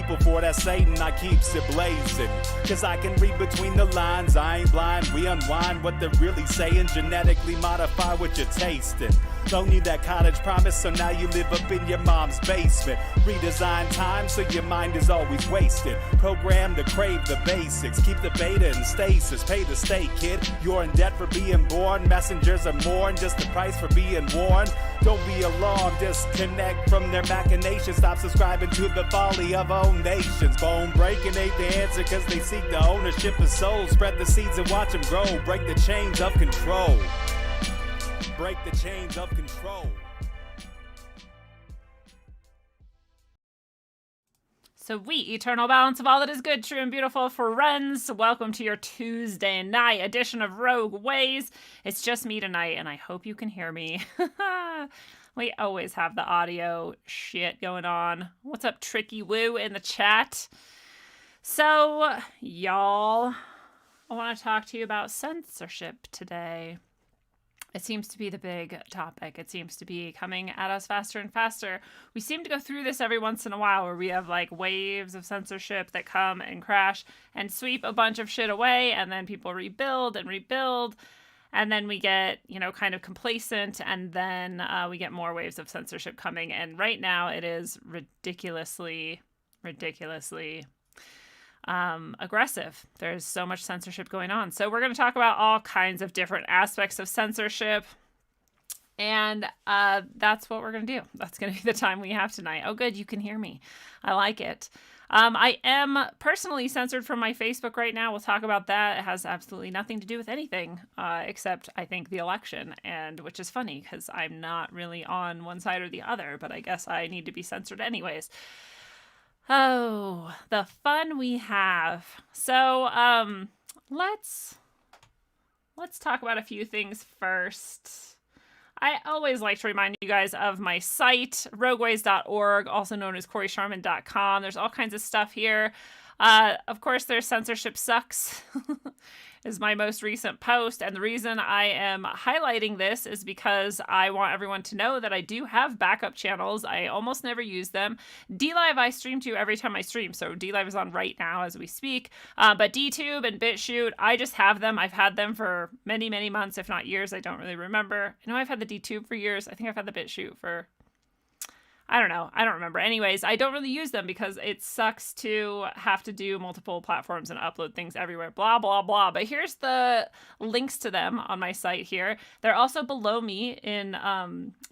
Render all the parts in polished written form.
people for that Satan, I keeps it blazing. Cause I can read between the lines, I ain't blind. We unwind what they're really saying, genetically modify what you're tasting. Don't need that college promise, so now you live up in your mom's basement. Redesign time so your mind is always wasted. Program to crave the basics, keep the beta in stasis. Pay the state, kid, you're in debt for being born. Messengers are more than just the price for being warned. Don't be alarmed, disconnect from their machinations. Stop subscribing to the folly of own nations. Bone breaking ain't the answer cause they seek the ownership of souls. Spread the seeds and watch them grow. Break the chains of control. Break the chains of control. Sweet eternal balance of all that is good, true, and beautiful friends. Welcome to your Tuesday night edition of Rogueways. It's just me tonight, and I hope you can hear me. We always have the audio shit going on. What's up, Tricky Woo in the chat? So, y'all, I want to talk to you about censorship today. It seems to be the big topic. It seems to be coming at us faster and faster. We seem to go through this every once in a while where we have like waves of censorship that come and crash and sweep a bunch of shit away, and then people rebuild and rebuild, and then we get, you know, kind of complacent, and then we get more waves of censorship coming. And right now it is ridiculously aggressive. There's so much censorship going on. So we're going to talk about all kinds of different aspects of censorship. And that's what we're going to do. That's going to be the time we have tonight. Oh, good. You can hear me. I like it. I am personally censored from my Facebook right now. We'll talk about that. It has absolutely nothing to do with anything except, I think, the election, and which is funny because I'm not really on one side or the other, but I guess I need to be censored anyways. Oh, the fun we have. So, let's talk about a few things first. I always like to remind you guys of my site, rogueways.org, also known as CoreySharman.com. There's all kinds of stuff here. Of course, there's Censorship Sucks, is my most recent post. And the reason I am highlighting this is because I want everyone to know that I do have backup channels. I almost never use them. DLive I stream to every time I stream. So DLive is on right now as we speak. But DTube and BitChute, I just have them. I've had them for many, many months, if not years. I don't really remember. I know I've had the DTube for years. I think I've had the BitChute for... I don't know. I don't remember. Anyways, I don't really use them because it sucks to have to do multiple platforms and upload things everywhere. Blah, blah, blah. But here's the links to them on my site here. They're also below me in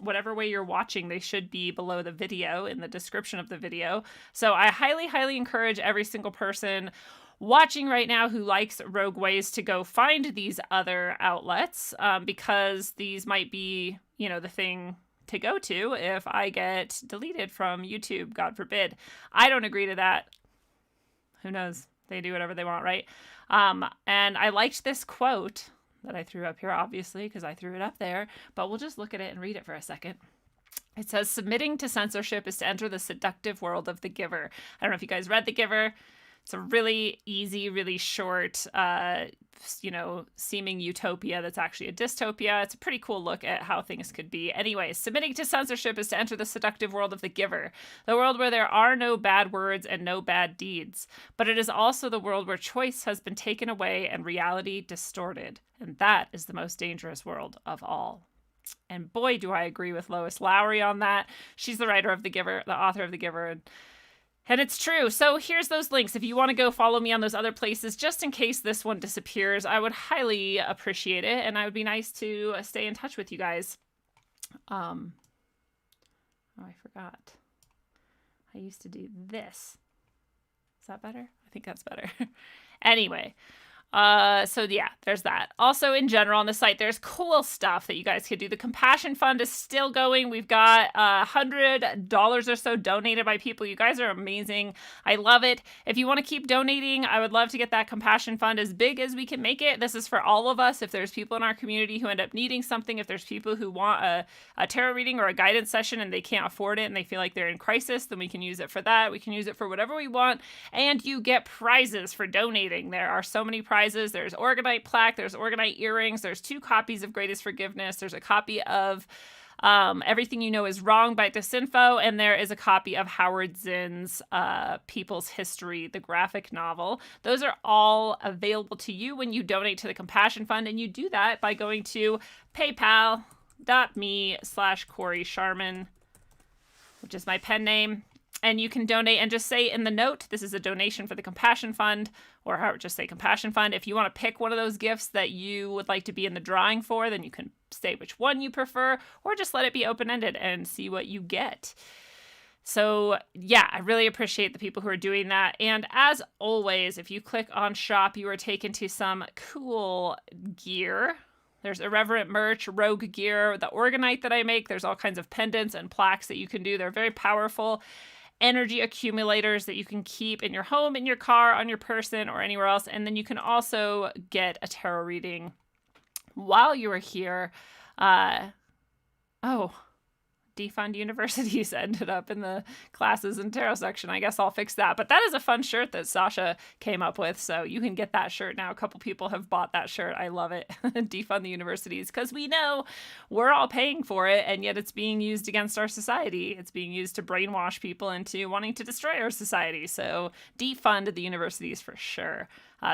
whatever way you're watching. They should be below the video in the description of the video. So I highly, highly encourage every single person watching right now who likes Rogueways to go find these other outlets because these might be, you know, the thing to go to if I get deleted from YouTube, God forbid. I don't agree to that. Who knows? They do whatever they want, right? And I liked this quote that I threw up here, obviously, because I threw it up there, but we'll just look at it and read it for a second. It says, submitting to censorship is to enter the seductive world of The Giver. I don't know if you guys read The Giver. It's a really easy, really short, seeming utopia that's actually a dystopia. It's a pretty cool look at how things could be. Anyways, submitting to censorship is to enter the seductive world of The Giver, the world where there are no bad words and no bad deeds. But it is also the world where choice has been taken away and reality distorted. And that is the most dangerous world of all. And boy, do I agree with Lois Lowry on that. She's the writer of The Giver, the author of The Giver, and it's true. So here's those links. If you want to go follow me on those other places, just in case this one disappears, I would highly appreciate it. And I would be nice to stay in touch with you guys. Oh, I forgot. I used to do this. Is that better? I think that's better. Anyway. So yeah, there's that. Also, in general on the site, there's cool stuff that you guys could do. The Compassion Fund is still going. We've got $100 or so donated by people. You guys are amazing. I love it. If you want to keep donating, I would love to get that Compassion Fund as big as we can make it. This is for all of us. If there's people in our community who end up needing something, if there's people who want a tarot reading or a guidance session and they can't afford it and they feel like they're in crisis, then we can use it for that. We can use it for whatever we want. And you get prizes for donating. There are so many prizes. There's Organite plaque, there's Organite earrings, there's 2 copies of Greatest Forgiveness, there's a copy of Everything You Know Is Wrong by Disinfo, and there is a copy of Howard Zinn's People's History, the graphic novel. Those are all available to you when you donate to the Compassion Fund, and you do that by going to paypal.me/Corey Sharman, which is my pen name. And you can donate and just say in the note, this is a donation for the Compassion Fund, or just say Compassion Fund. If you want to pick one of those gifts that you would like to be in the drawing for, then you can say which one you prefer, or just let it be open-ended and see what you get. So yeah, I really appreciate the people who are doing that. And as always, if you click on shop, you are taken to some cool gear. There's irreverent merch, rogue gear, the Organite that I make. There's all kinds of pendants and plaques that you can do. They're very powerful energy accumulators that you can keep in your home, in your car, on your person, or anywhere else. And then you can also get a tarot reading while you are here. Defund universities ended up in the classes and tarot section. I guess I'll fix that. But that is a fun shirt that Sasha came up with. So you can get that shirt now. A couple people have bought that shirt. I love it. Defund the universities, because we know we're all paying for it, and yet it's being used against our society. It's being used to brainwash people into wanting to destroy our society. So defund the universities for sure.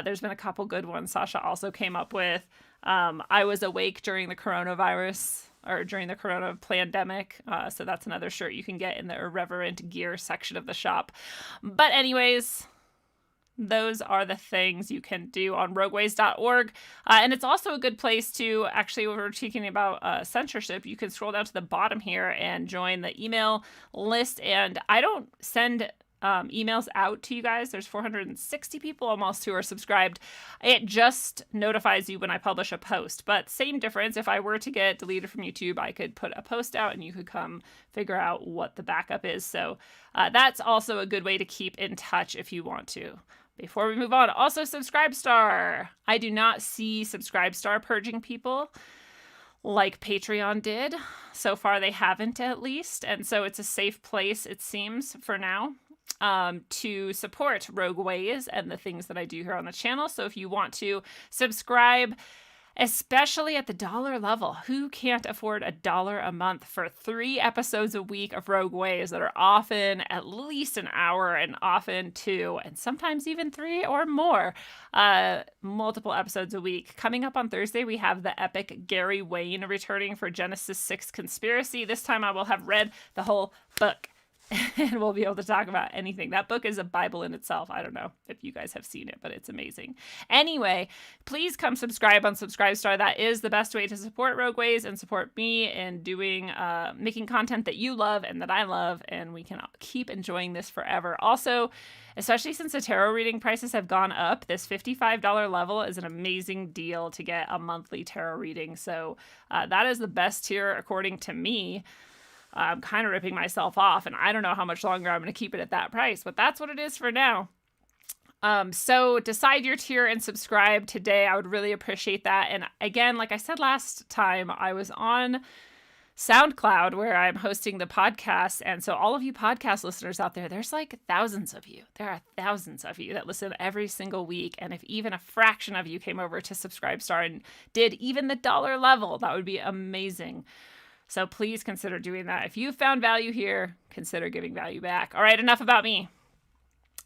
There's been a couple good ones Sasha also came up with. I was awake during the coronavirus, or during the corona pandemic. So that's another shirt you can get in the irreverent gear section of the shop. But anyways, those are the things you can do on rogueways.org. And it's also a good place to, actually, when we're speaking about censorship, you can scroll down to the bottom here and join the email list. And I don't send emails out to you guys. There's 460 people almost who are subscribed. It just notifies you when I publish a post. But same difference. If I were to get deleted from YouTube, I could put a post out and you could come figure out what the backup is. So that's also a good way to keep in touch if you want to. Before we move on, also Subscribestar. I do not see Subscribestar purging people like Patreon did. So far they haven't, at least. And so it's a safe place, it seems, for now. To support Rogueways and the things that I do here on the channel. So if you want to subscribe, especially at the $1 level, who can't afford $1 a month for 3 episodes a week of Rogueways that are often at least an hour, and often 2, and sometimes even 3 or more, multiple episodes a week. Coming up on Thursday, we have the epic Gary Wayne returning for Genesis 6 Conspiracy. This time I will have read the whole book. And we'll be able to talk about anything. That book is a Bible in itself. I don't know if you guys have seen it, but it's amazing. Anyway, please come subscribe on Subscribestar. That is the best way to support Rogueways and support me in doing, making content that you love and that I love, and we can keep enjoying this forever. Also, especially since the tarot reading prices have gone up, this $55 level is an amazing deal to get a monthly tarot reading. So that is the best tier according to me. I'm kind of ripping myself off, and I don't know how much longer I'm going to keep it at that price, but that's what it is for now. So decide your tier and subscribe today. I would really appreciate that. And again, like I said last time, I was on SoundCloud where I'm hosting the podcast. And so all of you podcast listeners out there, there's like thousands of you. There are thousands of you that listen every single week. And if even a fraction of you came over to Subscribestar and did even the $1 level, that would be amazing. So please consider doing that. If you found value here, consider giving value back. All right, enough about me.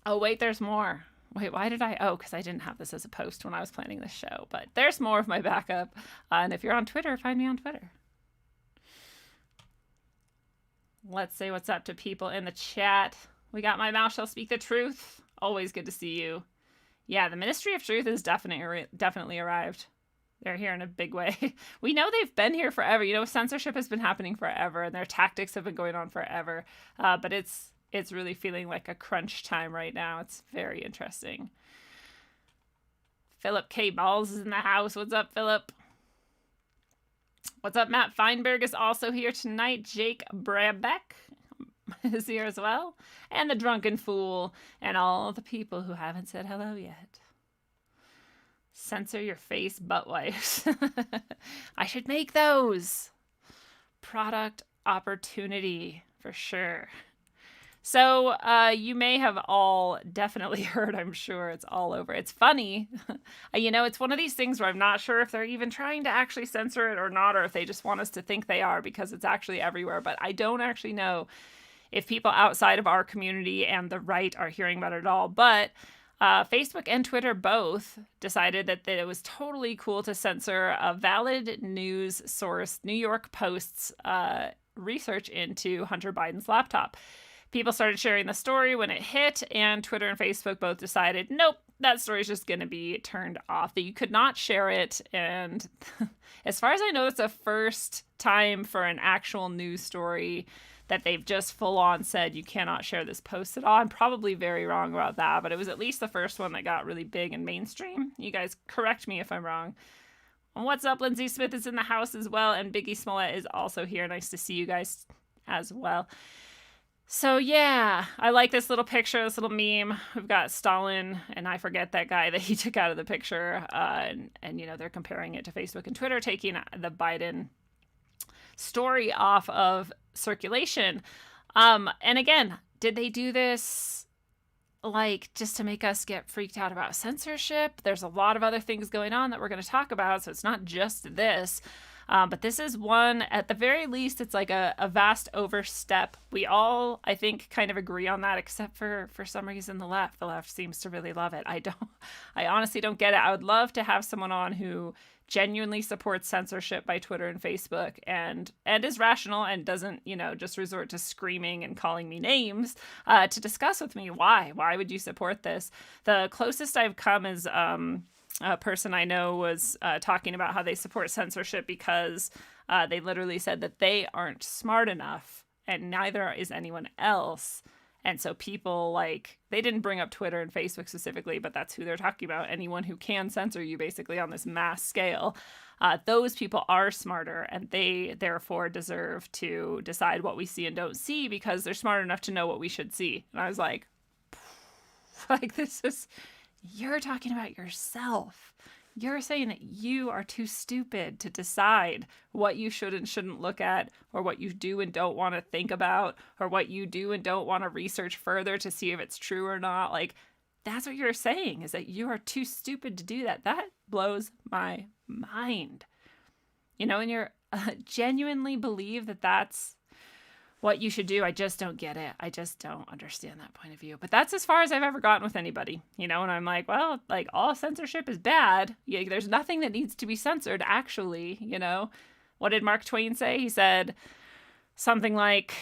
Oh, wait, there's more. Wait, why did I? Oh, because I didn't have this as a post when I was planning this show. But there's more of my backup. And if you're on Twitter, find me on Twitter. Let's say what's up to people in the chat. We got My Mouth Shall Speak the Truth. Always good to see you. Yeah, the Ministry of Truth has definitely arrived. They're here in a big way. We know they've been here forever. You know, censorship has been happening forever, and their tactics have been going on forever. But it's really feeling like a crunch time right now. It's very interesting. Philip K. Balls is in the house. What's up, Philip? What's up, Matt Feinberg is also here tonight. Jake Brabeck is here as well. And the Drunken Fool, and all the people who haven't said hello yet. Censor your face butt wipes. I should make those. Product opportunity for sure. So you may have all definitely heard, I'm sure it's all over. It's funny. It's one of these things where I'm not sure if they're even trying to actually censor it or not, or if they just want us to think they are because it's actually everywhere. But I don't actually know if people outside of our community and the right are hearing about it at all. But Facebook and Twitter both decided that it was totally cool to censor a valid news source, New York Post's research into Hunter Biden's laptop. People started sharing the story when it hit, and Twitter and Facebook both decided, nope, that story is just going to be turned off, that you could not share it. And as far as I know, it's the first time for an actual news story that they've just full on said you cannot share this post at all. I'm probably very wrong about that, but it was at least the first one that got really big and mainstream. You guys correct me if I'm wrong. What's up? Lindsay Smith is in the house as well, and Biggie Smollett is also here. Nice to see you guys as well. So yeah, I like this little picture, this little meme. We've got Stalin, and I forget that guy that he took out of the picture. And they're comparing it to Facebook and Twitter, taking the Biden story off of circulation. And again, did they do this just to make us get freaked out about censorship? There's a lot of other things going on that we're going to talk about, so it's not just this. But this is one, at the very least, it's like a vast overstep. We all, I think, kind of agree on that, except for some reason the left. The left seems to really love it. I honestly don't get it. I would love to have someone on who genuinely supports censorship by Twitter and Facebook and is rational and doesn't, just resort to screaming and calling me names to discuss with me why would you support this. The closest I've come is a person I know was talking about how they support censorship because they literally said that they aren't smart enough and neither is anyone else. And so people they didn't bring up Twitter and Facebook specifically, but that's who they're talking about. Anyone who can censor you basically on this mass scale. Those people are smarter and they therefore deserve to decide what we see and don't see because they're smart enough to know what we should see. And I was like, you're talking about yourself. You're saying that you are too stupid to decide what you should and shouldn't look at, or what you do and don't want to think about, or what you do and don't want to research further to see if it's true or not. That's what you're saying, is that you are too stupid to do that. That blows my mind. And you're genuinely believe that that's what you should do. I just don't get it. I just don't understand that point of view. But that's as far as I've ever gotten with anybody, and I'm like, well, all censorship is bad. There's nothing that needs to be censored, actually. What did Mark Twain say? He said something like,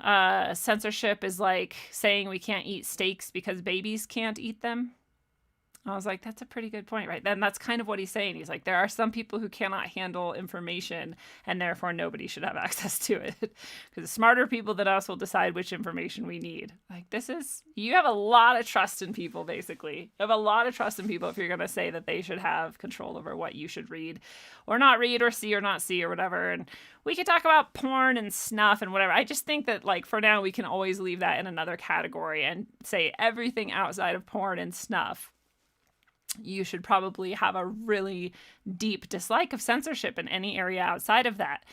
censorship is like saying we can't eat steaks because babies can't eat them. I was like, that's a pretty good point, right? Then that's kind of what he's saying. He's like, there are some people who cannot handle information and therefore nobody should have access to it because smarter people than us will decide which information we need. You have a lot of trust in people, basically. You have a lot of trust in people if you're going to say that they should have control over what you should read or not read or see or not see or whatever. And we could talk about porn and snuff and whatever. I just think that for now, we can always leave that in another category and say everything outside of porn and snuff. You should probably have a really deep dislike of censorship in any area outside of that.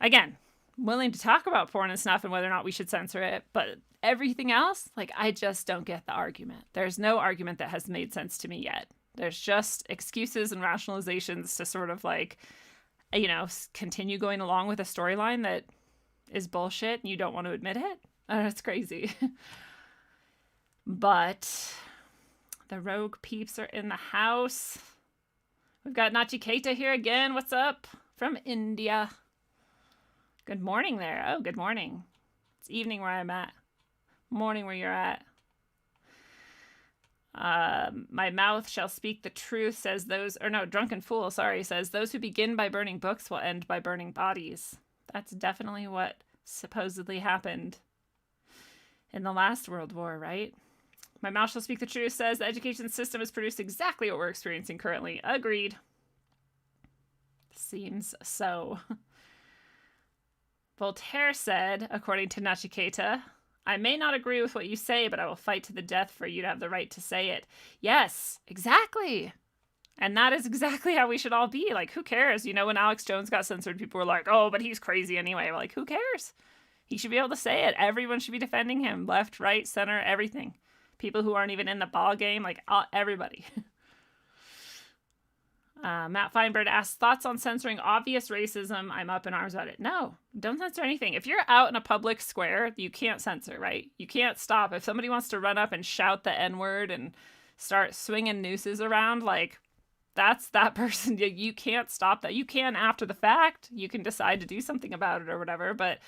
Again, willing to talk about porn and snuff and whether or not we should censor it, but everything else, I just don't get the argument. There's no argument that has made sense to me yet. There's just excuses and rationalizations to sort of continue going along with a storyline that is bullshit and you don't want to admit it. That's crazy. But the rogue peeps are in the house. We've got Nachiketa here again. What's up? From India. Good morning there. Oh, good morning. It's evening where I'm at. Morning where you're at. My mouth shall speak the truth, says Drunken Fool, says those who begin by burning books will end by burning bodies. That's definitely what supposedly happened in the last World War, right? My mouth shall speak the truth, says the education system has produced exactly what we're experiencing currently. Agreed. Seems so. Voltaire said, according to Nachiketa, I may not agree with what you say, but I will fight to the death for you to have the right to say it. Yes, exactly. And that is exactly how we should all be. Who cares? When Alex Jones got censored, people were like, oh, but he's crazy anyway. Who cares? He should be able to say it. Everyone should be defending him. Left, right, center, everything. People who aren't even in the ball game, like everybody. Matt Feinberg asks, thoughts on censoring obvious racism? I'm up in arms about it. No, don't censor anything. If you're out in a public square, you can't censor, right? You can't stop. If somebody wants to run up and shout the N-word and start swinging nooses around, like, that's that person. You can't stop that. You can after the fact. You can decide to do something about it or whatever, but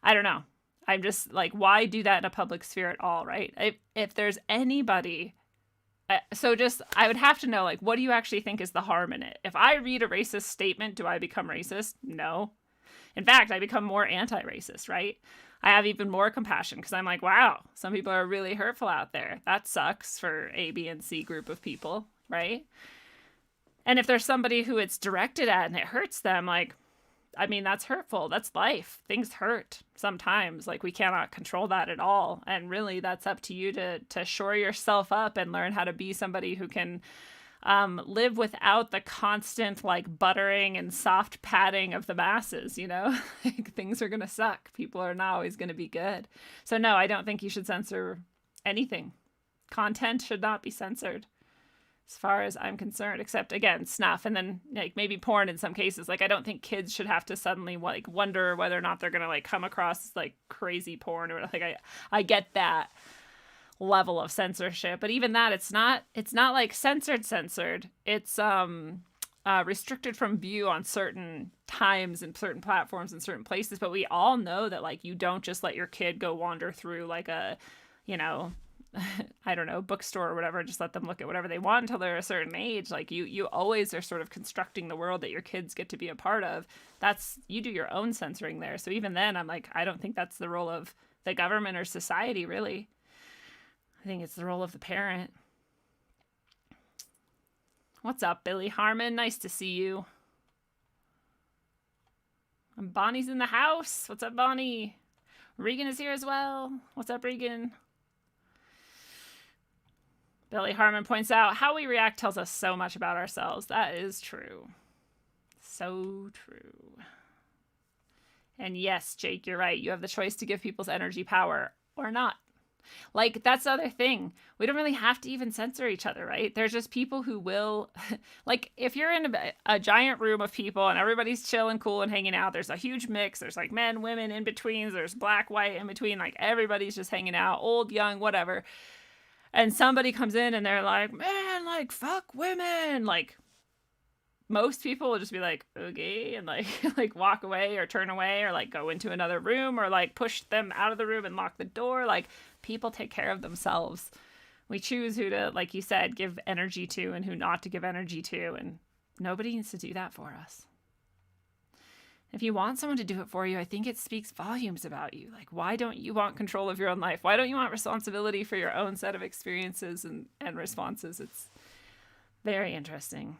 I don't know. I'm just like, why do that in a public sphere at all, right? If there's anybody... I would have to know, like, what do you actually think is the harm in it? If I read a racist statement, do I become racist? No. In fact, I become more anti-racist, right? I have even more compassion because I'm like, wow, some people are really hurtful out there. That sucks for A, B, and C group of people, right? And if there's somebody who it's directed at and it hurts them, like, I mean, that's hurtful. That's life. Things hurt sometimes. Like, we cannot control that at all. And really, that's up to you to shore yourself up and learn how to be somebody who can live without the constant, like, buttering and soft patting of the masses, you know? Like, things are going to suck. People are not always going to be good. So, no, I don't think you should censor anything. Content should not be censored, as far as I'm concerned, except, again, snuff, and then, like, maybe porn in some cases. Like, I don't think kids should have to suddenly, like, wonder whether or not they're gonna, like, come across, like, crazy porn, or, like, I get that level of censorship, but even that, it's not like censored. It's restricted from view on certain times and certain platforms and certain places, but we all know that, like, you don't just let your kid go wander through, like, a, you know, I don't know, bookstore or whatever, just let them look at whatever they want until they're a certain age. Like, you always are sort of constructing the world that your kids get to be a part of. You do your own censoring there. So even then, I'm like, I don't think that's the role of the government or society, really. I think it's the role of the parent. What's up, Billy Harmon? Nice to see you. And Bonnie's in the house. What's up, Bonnie? Regan is here as well. What's up, Regan? Billy Harmon points out, how we react tells us so much about ourselves. That is true. So true. And yes, Jake, you're right. You have the choice to give people's energy power or not. Like, that's the other thing. We don't really have to even censor each other, right? There's just people who will, like, if you're in a giant room of people and everybody's chill and cool and hanging out, there's a huge mix. There's, like, men, women, in betweens. There's black, white, in between. Like, everybody's just hanging out, old, young, whatever. And somebody comes in and they're like, man, like, fuck women. Like, most people will just be like, okay, and, like, like, walk away or turn away or, like, go into another room or, like, push them out of the room and lock the door. Like, people take care of themselves. We choose who to, like you said, give energy to and who not to give energy to. And nobody needs to do that for us. If you want someone to do it for you, I think it speaks volumes about you. Like, why don't you want control of your own life? Why don't you want responsibility for your own set of experiences and responses? It's very interesting.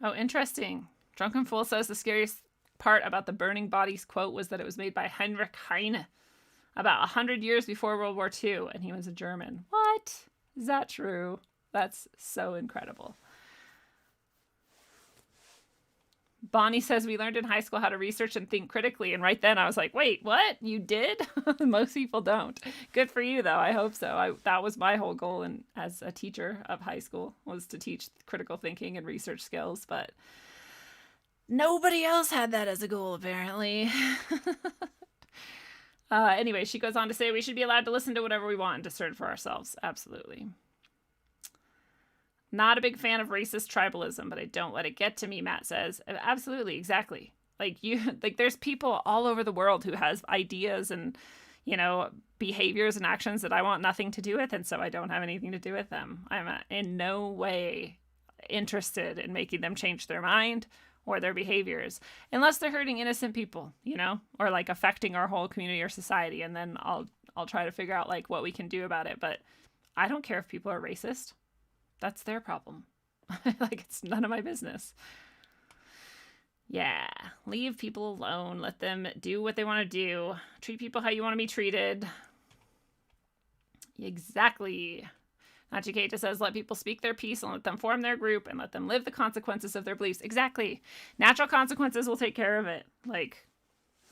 Oh, interesting. Drunken Fool says the scariest part about the burning bodies quote was that it was made by Heinrich Heine about 100 years before World War II, and he was a German. What? Is that true? That's so incredible. Bonnie says we learned in high school how to research and think critically. And right then I was like, wait, what? You did? Most people don't. Good for you, though. I hope so. That was my whole goal as a teacher of high school, was to teach critical thinking and research skills. But nobody else had that as a goal, apparently. Anyway, she goes on to say we should be allowed to listen to whatever we want and discern for ourselves. Absolutely. Not a big fan of racist tribalism, but I don't let it get to me, Matt says. Absolutely, exactly. Like, there's people all over the world who has ideas and, you know, behaviors and actions that I want nothing to do with, and so I don't have anything to do with them. I'm in no way interested in making them change their mind or their behaviors, unless they're hurting innocent people, you know, or, like, affecting our whole community or society, and then I'll try to figure out, like, what we can do about it. But I don't care if people are racist. That's their problem. Like, it's none of my business. Yeah, leave people alone. Let them do what they want to do. Treat people how you want to be treated. Exactly. Nachiketa says, let people speak their piece and let them form their group and let them live the consequences of their beliefs. Exactly. Natural consequences will take care of it. Like,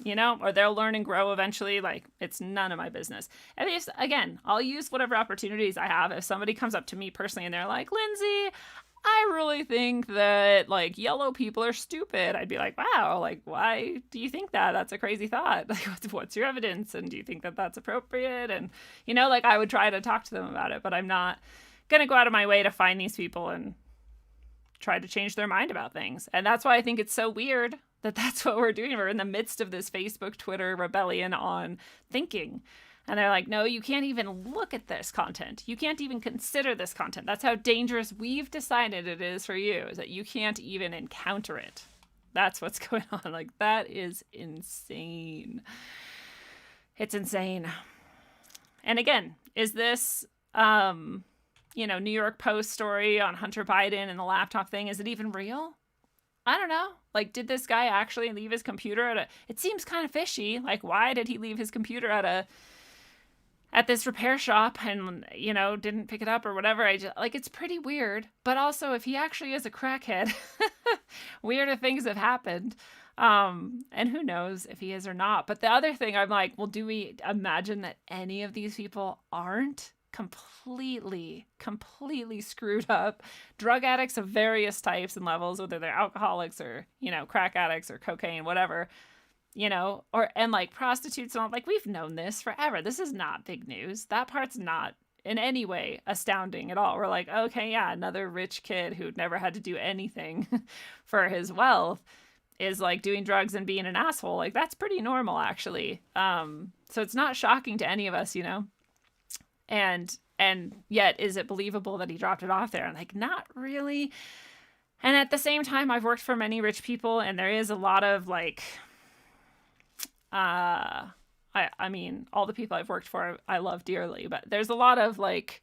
you know, or they'll learn and grow eventually. Like, it's none of my business. At least, again, I'll use whatever opportunities I have. If somebody comes up to me personally and they're like, Lindsay, I really think that, like, yellow people are stupid, I'd be like, wow, like, why do you think that? That's a crazy thought. Like, what's your evidence? And do you think that that's appropriate? And, you know, like, I would try to talk to them about it, but I'm not going to go out of my way to find these people and try to change their mind about things. And that's why I think it's so weird that that's what we're doing. We're in the midst of this Facebook, Twitter rebellion on thinking. And they're like, no, you can't even look at this content. You can't even consider this content. That's how dangerous we've decided it is for you, is that you can't even encounter it. That's what's going on. Like, that is insane. It's insane. And again, is this, you know, New York Post story on Hunter Biden and the laptop thing, is it even real? I don't know. Like, did this guy actually leave his computer at it seems kind of fishy. Like, why did he leave his computer at this repair shop and, you know, didn't pick it up or whatever? It's pretty weird. But also, if he actually is a crackhead, weirder things have happened. And who knows if he is or not. But the other thing, I'm like, well, do we imagine that any of these people aren't completely screwed up drug addicts of various types and levels, whether they're alcoholics or, you know, crack addicts or cocaine, whatever, you know, and like prostitutes and all? Like, we've known this forever. This is not big news. That part's not in any way astounding at all. We're like, okay, yeah, another rich kid who never had to do anything for his wealth is like doing drugs and being an asshole. Like, that's pretty normal, actually. So it's not shocking to any of us, you know. And yet, is it believable that he dropped it off there? And like, not really. And at the same time, I've worked for many rich people, and there is a lot of like, I mean, all the people I've worked for, I love dearly, but there's a lot of like,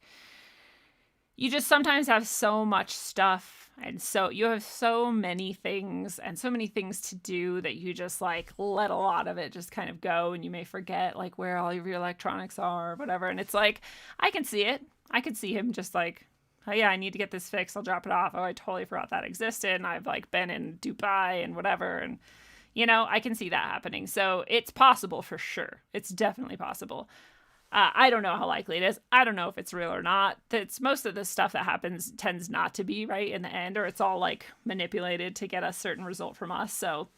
you just sometimes have so much stuff. And so you have so many things and so many things to do that you just like let a lot of it just kind of go, and you may forget like where all of your electronics are or whatever. And it's like, I can see it. I could see him just like, oh yeah, I need to get this fixed. I'll drop it off. Oh, I totally forgot that existed. And I've like been in Dubai and whatever. And, you know, I can see that happening. So it's possible for sure. It's definitely possible. I don't know how likely it is. I don't know if it's real or not. It's most of the stuff that happens tends not to be right in the end, or it's all like manipulated to get a certain result from us. So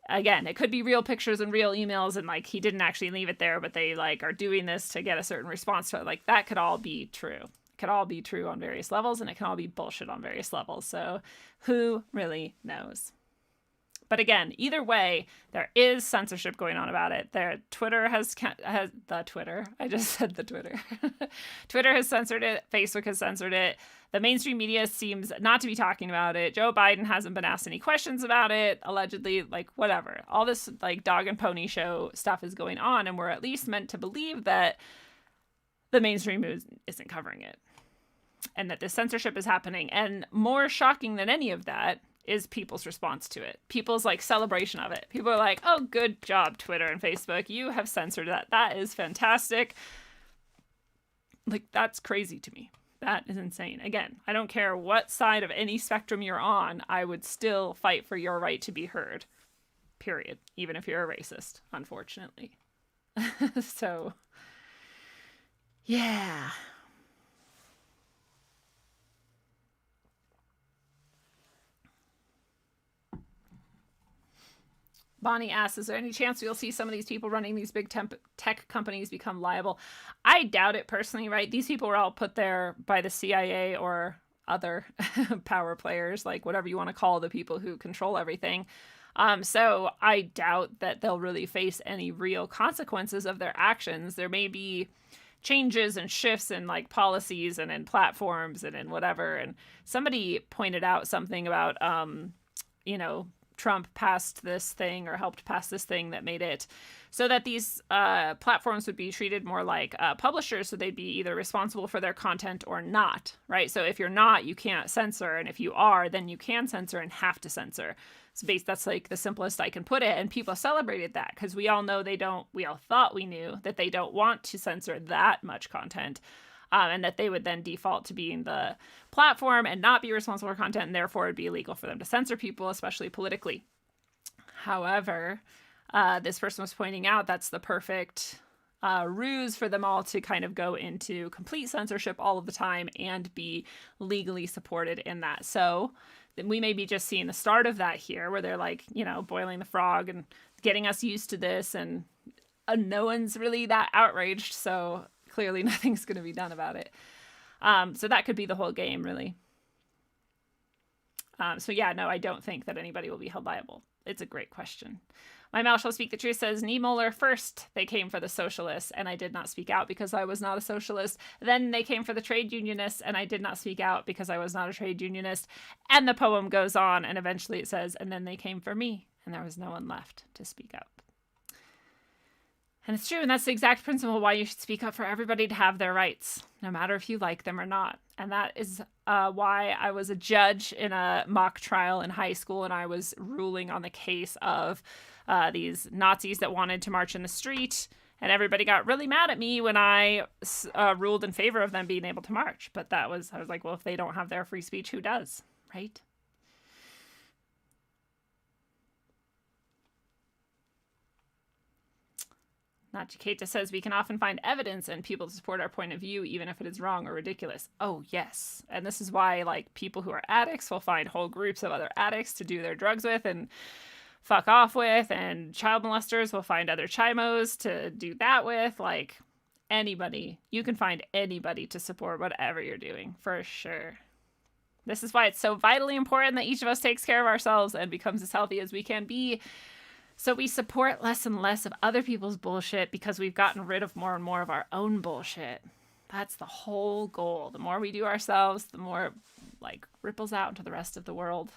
again, it could be real pictures and real emails, and like he didn't actually leave it there, but they like are doing this to get a certain response to it. Like, that could all be true. It could all be true on various levels, and it can all be bullshit on various levels. So who really knows? But again, either way, there is censorship going on about it. Twitter has the Twitter. I just said the Twitter. Twitter has censored it. Facebook has censored it. The mainstream media seems not to be talking about it. Joe Biden hasn't been asked any questions about it, allegedly, like whatever. All this like dog and pony show stuff is going on, and we're at least meant to believe that the mainstream news isn't covering it, and that this censorship is happening. And more shocking than any of that is people's response to it. People's like celebration of it. People are like, oh, good job, Twitter and Facebook. You have censored that. That is fantastic. Like, that's crazy to me. That is insane. Again, I don't care what side of any spectrum you're on. I would still fight for your right to be heard. Period. Even if you're a racist, unfortunately. So, yeah. Bonnie asks, is there any chance we'll see some of these people running these big tech companies become liable? I doubt it personally, right? These people were all put there by the CIA or other power players, like whatever you want to call the people who control everything. So I doubt that they'll really face any real consequences of their actions. There may be changes and shifts in like policies and in platforms and in whatever. And somebody pointed out something about, you know, Trump passed this thing or helped pass this thing that made it so that these platforms would be treated more like publishers. So they'd be either responsible for their content or not, right? So if you're not, you can't censor. And if you are, then you can censor and have to censor. So that's like the simplest I can put it. And people celebrated that because we all know we all thought we knew that they don't want to censor that much content. And that they would then default to being the platform and not be responsible for content, and therefore it'd be illegal for them to censor people, especially politically. However, this person was pointing out, that's the perfect ruse for them all to kind of go into complete censorship all of the time and be legally supported in that. So we may be just seeing the start of that here, where they're like, boiling the frog and getting us used to this, and no one's really that outraged, so clearly nothing's going to be done about it. So that could be the whole game, really. So yeah, no, I don't think that anybody will be held liable. It's a great question. My mouth shall speak the truth, says Niemöller. First, they came for the socialists, and I did not speak out because I was not a socialist. Then they came for the trade unionists, and I did not speak out because I was not a trade unionist. And the poem goes on, and eventually it says, and then they came for me, and there was no one left to speak out. And it's true, and that's the exact principle why you should speak up for everybody to have their rights, no matter if you like them or not. And that is why I was a judge in a mock trial in high school, and I was ruling on the case of these Nazis that wanted to march in the street, and everybody got really mad at me when I ruled in favor of them being able to march. But I was like, well, if they don't have their free speech, who does, right? Nachiketa says, we can often find evidence and people to support our point of view, even if it is wrong or ridiculous. Oh, yes. And this is why, like, people who are addicts will find whole groups of other addicts to do their drugs with and fuck off with, and child molesters will find other chimos to do that with. Like, anybody. You can find anybody to support whatever you're doing, for sure. This is why it's so vitally important that each of us takes care of ourselves and becomes as healthy as we can be, so we support less and less of other people's bullshit because we've gotten rid of more and more of our own bullshit. That's the whole goal. The more we do ourselves, the more it, like, ripples out into the rest of the world.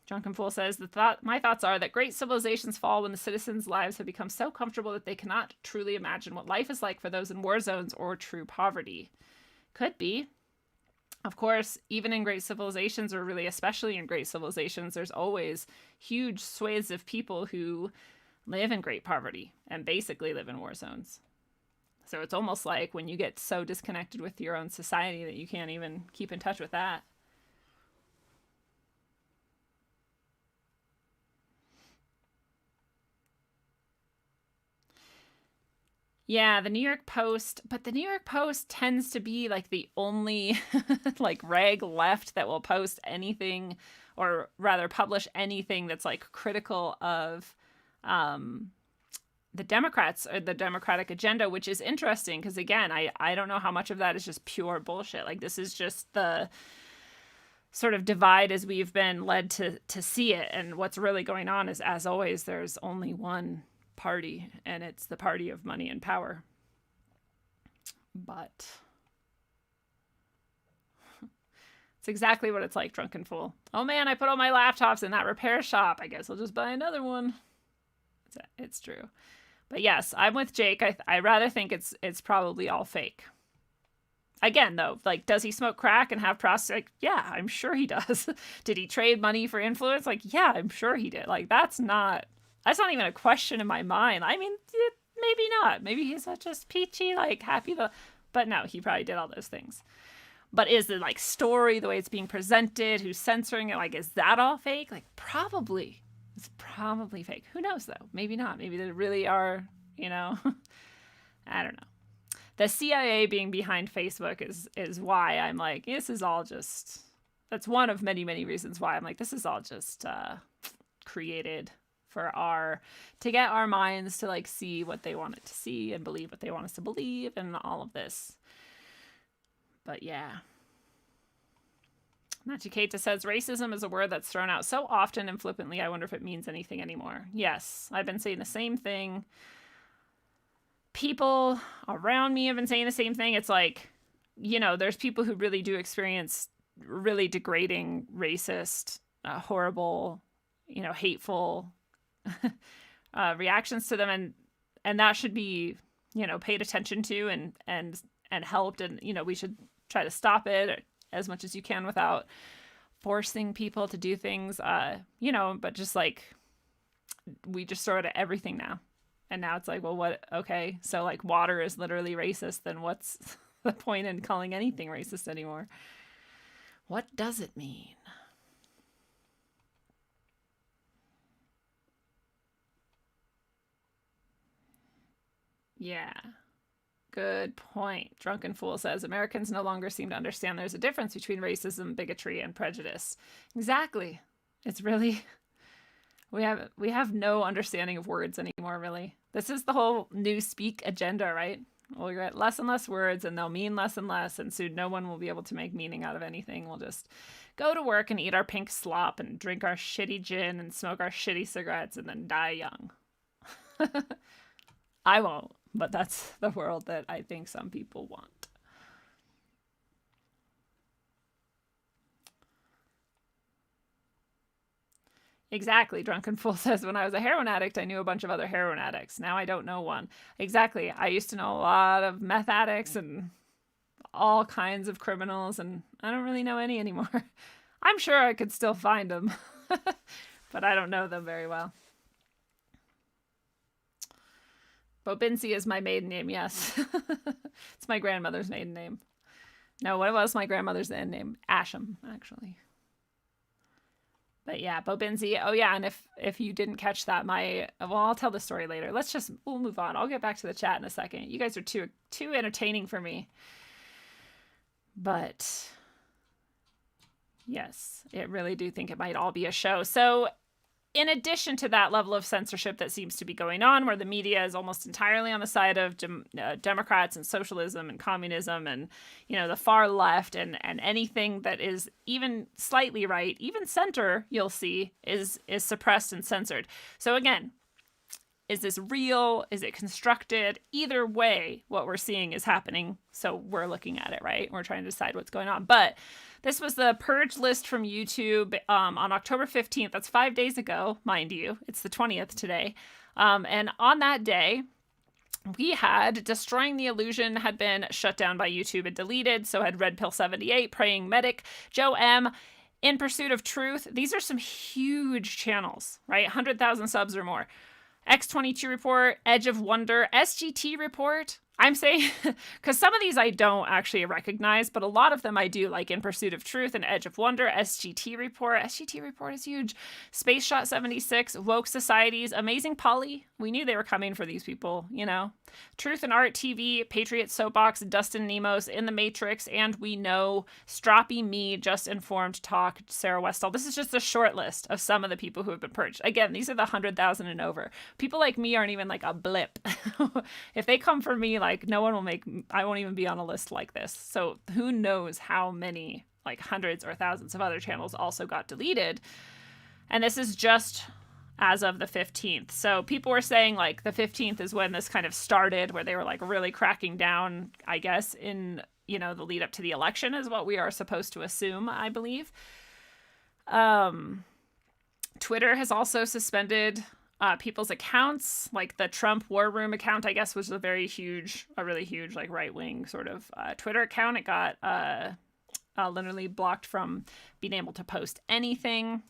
Drunken Fool says, my thoughts are that great civilizations fall when the citizens' lives have become so comfortable that they cannot truly imagine what life is like for those in war zones or true poverty. Could be. Of course, even in great civilizations, or really especially in great civilizations, there's always huge swathes of people who live in great poverty and basically live in war zones. So it's almost like when you get so disconnected with your own society that you can't even keep in touch with that. Yeah, the New York Post, but the New York Post tends to be like the only like rag left that will post anything, or rather publish anything that's like critical of the Democrats or the Democratic agenda, which is interesting because, again, I don't know how much of that is just pure bullshit. Like, this is just the sort of divide as we've been led to see it. And what's really going on is, as always, there's only one party, and it's the party of money and power. But it's exactly what it's like, Drunken Fool. Oh man, I put all my laptops in that repair shop. I guess I'll just buy another one. It's true. But yes, I'm with Jake. I rather think it's probably all fake. Again, though, like, does he smoke crack and have prostitutes? Like, yeah, I'm sure he does. Did he trade money for influence? Like, yeah, I'm sure he did. Like, that's not even a question in my mind. I mean, maybe not. Maybe he's just peachy, like, happy. But no, he probably did all those things. But is the, like, story, the way it's being presented, who's censoring it, like, is that all fake? Like, probably. It's probably fake. Who knows, though? Maybe not. Maybe they really are, I don't know. The CIA being behind Facebook is why I'm like, this is all just... That's one of many, many reasons why I'm like, this is all just created to get our minds to, like, see what they want it to see and believe what they want us to believe and all of this. But yeah. Nachiketa says, racism is a word that's thrown out so often and flippantly, I wonder if it means anything anymore. Yes, I've been saying the same thing. People around me have been saying the same thing. It's like, there's people who really do experience really degrading, racist, horrible, hateful reactions to them, and that should be paid attention to and helped, and we should try to stop it as much as you can without forcing people to do things, but just like, we just throw it at everything now. And now it's like, well, what? Okay, so like water is literally racist, then what's the point in calling anything racist anymore? What does it mean? Yeah. Good point. Drunken Fool says Americans no longer seem to understand there's a difference between racism, bigotry, and prejudice. Exactly. It's really we have no understanding of words anymore, really. This is the whole new speak agenda, right? We'll get less and less words and they'll mean less and less, and soon no one will be able to make meaning out of anything. We'll just go to work and eat our pink slop and drink our shitty gin and smoke our shitty cigarettes and then die young. I won't, but that's the world that I think some people want. Exactly. Drunken Fool says, when I was a heroin addict, I knew a bunch of other heroin addicts. Now I don't know one. Exactly. I used to know a lot of meth addicts and all kinds of criminals, and I don't really know any anymore. I'm sure I could still find them, but I don't know them very well. Bobinsi is my maiden name, yes. It's my grandmother's maiden name. No, what was my grandmother's maiden name? Asham, actually. But yeah, Bobinsi. Oh yeah, and if you didn't catch that, I'll tell the story later. We'll move on. I'll get back to the chat in a second. You guys are too entertaining for me. But yes, I really do think it might all be a show. So in addition to that level of censorship that seems to be going on, where the media is almost entirely on the side of Democrats and socialism and communism and, the far left, and anything that is even slightly right, even center, you'll see, is suppressed and censored. So again, is this real? Is it constructed? Either way, what we're seeing is happening. So we're looking at it, right? We're trying to decide what's going on. But this was the purge list from YouTube on October 15th. That's 5 days ago, mind you. It's the 20th today. And on that day, we had Destroying the Illusion had been shut down by YouTube and deleted. So had Red Pill 78, Praying Medic, Joe M., In Pursuit of Truth. These are some huge channels, right? 100,000 subs or more. X22 Report, Edge of Wonder, SGT Report. I'm saying, because some of these I don't actually recognize, but a lot of them I do, like In Pursuit of Truth and Edge of Wonder, SGT Report. SGT Report is huge. Space Shot 76, Woke Societies, Amazing Polly. We knew they were coming for these people, Truth and Art TV, Patriot Soapbox, Dustin Nemos, In the Matrix, and we know Stroppy Me, Just Informed Talk, Sarah Westall. This is just a short list of some of the people who have been purged. Again, these are the 100,000 and over. People like me aren't even like a blip. If they come for me, I won't even be on a list like this. So who knows how many, like hundreds or thousands of other channels also got deleted. And this is just as of the 15th. So people were saying like the 15th is when this kind of started, where they were like really cracking down, I guess, in, the lead up to the election is what we are supposed to assume, I believe. Twitter has also suspended people's accounts. Like the Trump War Room account, I guess, was a really huge, like right-wing sort of Twitter account. It got literally blocked from being able to post anything.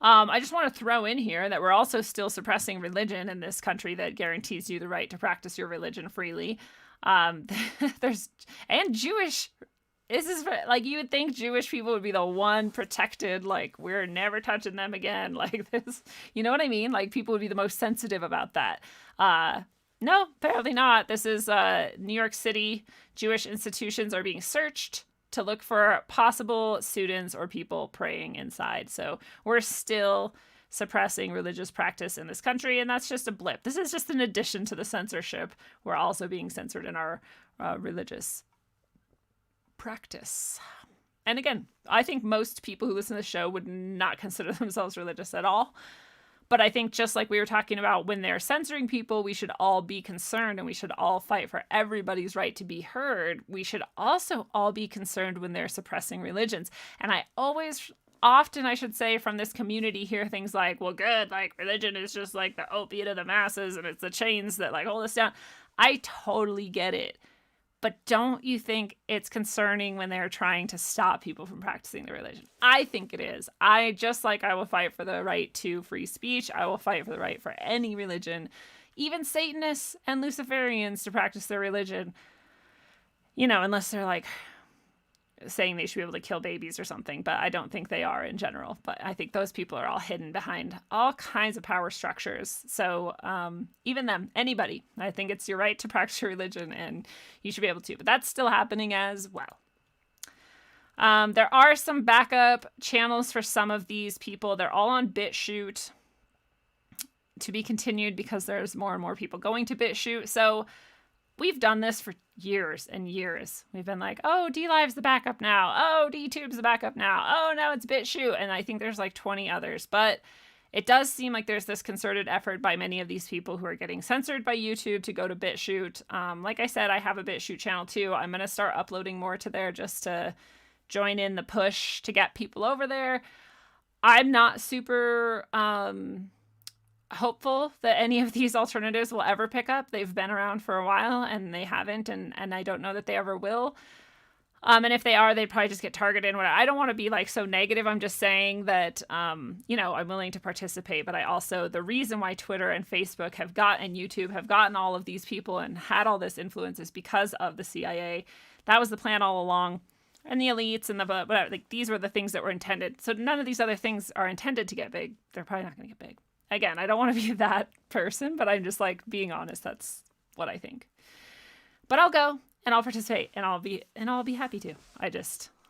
I just want to throw in here that we're also still suppressing religion in this country that guarantees you the right to practice your religion freely. And Jewish. This is like, you would think Jewish people would be the one protected, like we're never touching them again, like this, you know what I mean? Like people would be the most sensitive about that. No, apparently not. This is New York City. Jewish institutions are being searched to look for possible students or people praying inside. So we're still suppressing religious practice in this country, and that's just a blip. This is just an addition to the censorship. We're also being censored in our religious practice. And again, I think most people who listen to the show would not consider themselves religious at all. But I think just like we were talking about when they're censoring people, we should all be concerned and we should all fight for everybody's right to be heard. We should also all be concerned when they're suppressing religions. And I often, I should say, from this community hear things like, well, good, like religion is just like the opiate of the masses and it's the chains that like hold us down. I totally get it. But don't you think it's concerning when they're trying to stop people from practicing their religion? I think it is. I will fight for the right to free speech. I will fight for the right for any religion, even Satanists and Luciferians, to practice their religion. Unless they're like saying they should be able to kill babies or something, but I don't think they are in general. But I think those people are all hidden behind all kinds of power structures. So even them, anybody, I think it's your right to practice your religion and you should be able to. But that's still happening as well. There are some backup channels for some of these people. They're all on BitChute, to be continued because there's more and more people going to BitChute. So we've done this for years and years. We've been like, oh, DLive's the backup now. Oh, DTube's the backup now. Oh, now it's BitChute. And I think there's like 20 others. But it does seem like there's this concerted effort by many of these people who are getting censored by YouTube to go to BitChute. Like I said, I have a BitChute channel too. I'm going to start uploading more to there just to join in the push to get people over there. I'm not super hopeful that any of these alternatives will ever pick up. They've been around for a while and they haven't, and I don't know that they ever will. And if they are, they'd probably just get targeted. I don't want to be like so negative. I'm just saying that, you know, I'm willing to participate, but I also, the reason why Twitter and Facebook have and YouTube have gotten all of these people and had all this influence is because of the CIA. That was the plan all along. And the elites and the whatever, like these were the things that were intended. So none of these other things are intended to get big. They're probably not going to get big. Again, I don't want to be that person, but I'm just like being honest. That's what I think. But I'll go and I'll participate and I'll be happy to.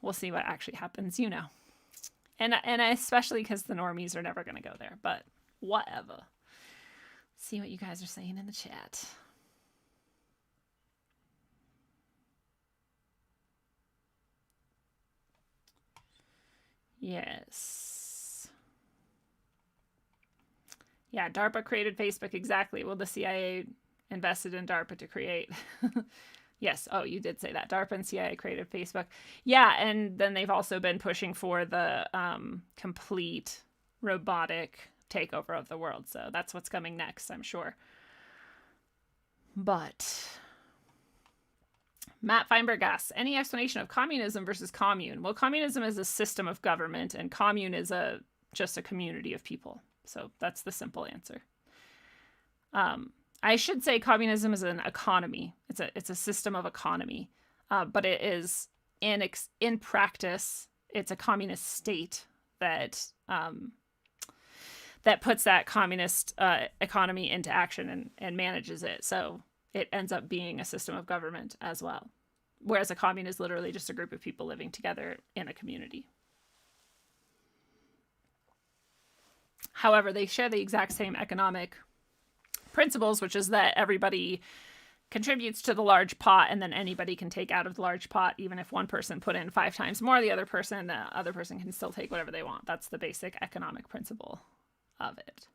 We'll see what actually happens, you know. And especially because the normies are never going to go there. But whatever. See what you guys are saying in the chat. Yes. Yeah, DARPA created Facebook, exactly. Well, the CIA invested in DARPA to create. Yes, oh, you did say that. DARPA and CIA created Facebook. Yeah, and then they've also been pushing for the complete robotic takeover of the world. So that's what's coming next, I'm sure. But Matt Feinberg asks, any explanation of communism versus commune? Well, communism is a system of government and commune is just a community of people. So that's the simple answer. I should say communism is an economy. It's a system of economy, but it is in practice, it's a communist state that puts that communist economy into action and manages it. So it ends up being a system of government as well. Whereas a commune is literally just a group of people living together in a community. However, they share the exact same economic principles, which is that everybody contributes to the large pot and then anybody can take out of the large pot. Even if one person put in 5 times more, the other person can still take whatever they want. That's the basic economic principle of it.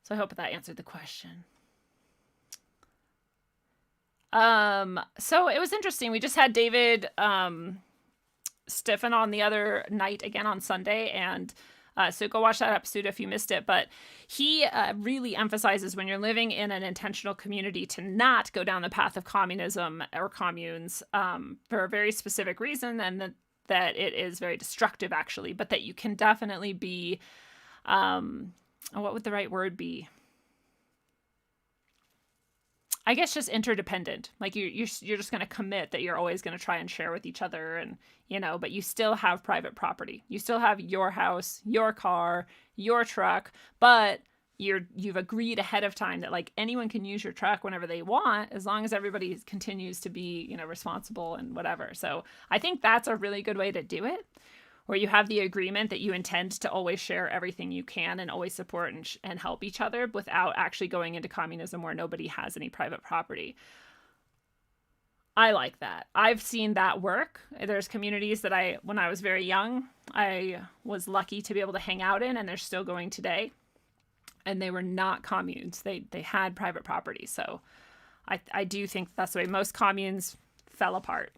So I hope that answered the question. So it was interesting. We just had David Stiffen on the other night again on Sunday, and so go watch that episode if you missed it. But he really emphasizes when you're living in an intentional community to not go down the path of communism or communes for a very specific reason, and that it is very destructive, actually, but that you can definitely be, what would the right word be? I guess just interdependent. Like you're just going to commit that you're always going to try and share with each other, and but you still have private property. You still have your house, your car, your truck, but you've agreed ahead of time that like anyone can use your truck whenever they want, as long as everybody continues to be responsible and whatever. So I think that's a really good way to do it, where you have the agreement that you intend to always share everything you can and always support and help each other without actually going into communism where nobody has any private property. I like that. I've seen that work. There's communities that when I was very young, I was lucky to be able to hang out in, and they're still going today. And they were not communes. They had private property. So I do think that's the way most communes fell apart.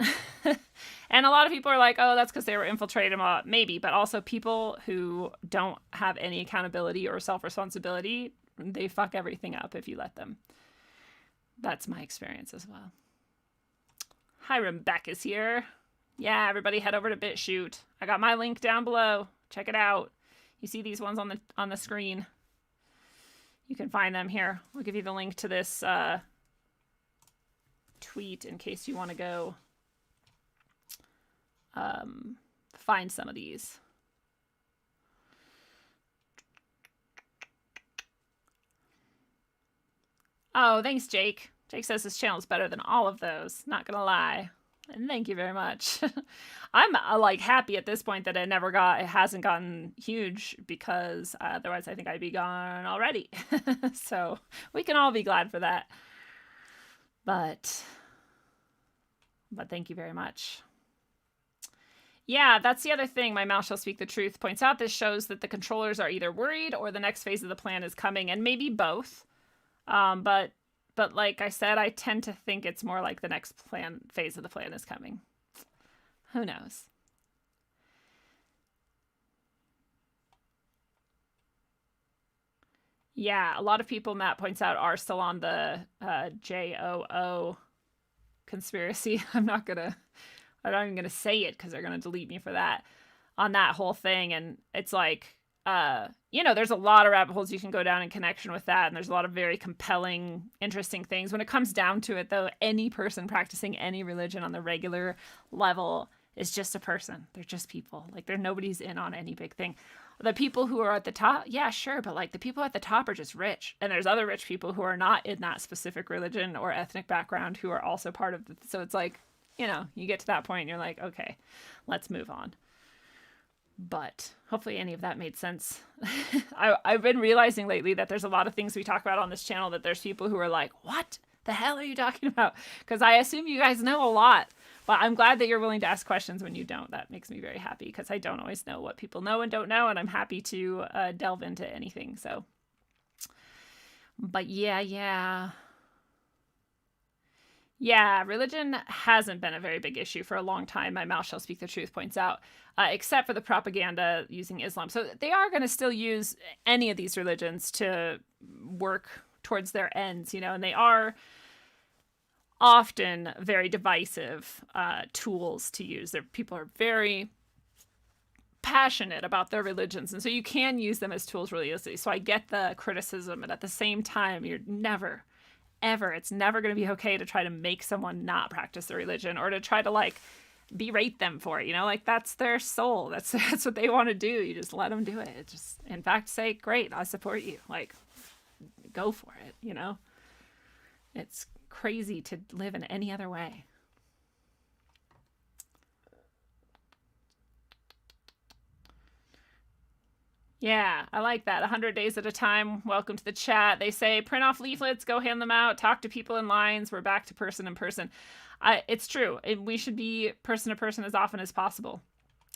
And a lot of people are like, oh, that's because they were infiltrated. Maybe, but also people who don't have any accountability or self-responsibility, they fuck everything up if you let them. That's my experience as well. Hiram Beck is here. Yeah, everybody head over to BitChute. I got my link down below. Check it out. You see these ones on the screen. You can find them here. I'll give you the link to this tweet in case you want to go find some of these. Oh, thanks, Jake. Jake says his channel is better than all of those. Not gonna lie. And thank you very much. I'm like happy at this point that it hasn't gotten huge, because otherwise I think I'd be gone already. So we can all be glad for that. But thank you very much. Yeah, that's the other thing. My Mouth Shall Speak the Truth points out. This shows that the controllers are either worried or the next phase of the plan is coming, and maybe both. But like I said, I tend to think it's more like the next phase of the plan is coming. Who knows? Yeah, a lot of people, Matt points out, are still on the JOO conspiracy. I'm not even gonna say it because they're gonna delete me for that, on that whole thing. And it's like, there's a lot of rabbit holes you can go down in connection with that. And there's a lot of very compelling, interesting things. When it comes down to it, though, any person practicing any religion on the regular level is just a person. They're just people. Like, nobody's in on any big thing. The people who are at the top, yeah, sure. But like the people at the top are just rich. And there's other rich people who are not in that specific religion or ethnic background who are also part of it. So it's like, you get to that point and you're like, okay, let's move on. But hopefully any of that made sense. I've been realizing lately that there's a lot of things we talk about on this channel that there's people who are like, what the hell are you talking about? Because I assume you guys know a lot. But I'm glad that you're willing to ask questions when you don't. That makes me very happy, because I don't always know what people know and don't know. And I'm happy to delve into anything. So, but yeah, religion hasn't been a very big issue for a long time. My Mouth Shall Speak the Truth points out, except for the propaganda using Islam. So they are going to still use any of these religions to work towards their ends, and they are often very divisive tools to use. People are very passionate about their religions, and so you can use them as tools really easily. So I get the criticism, and at the same time, it's never going to be okay to try to make someone not practice their religion, or to try to like berate them for it. Like, that's their soul. That's what they want to do. You just let them do it. Just, in fact, say, great, I support you. Like, go for it. It's crazy to live in any other way. Yeah, I like that. 100 days at a time. Welcome to the chat. They say, print off leaflets, go hand them out, talk to people in lines. We're back to person in person. It's true. We should be person to person as often as possible.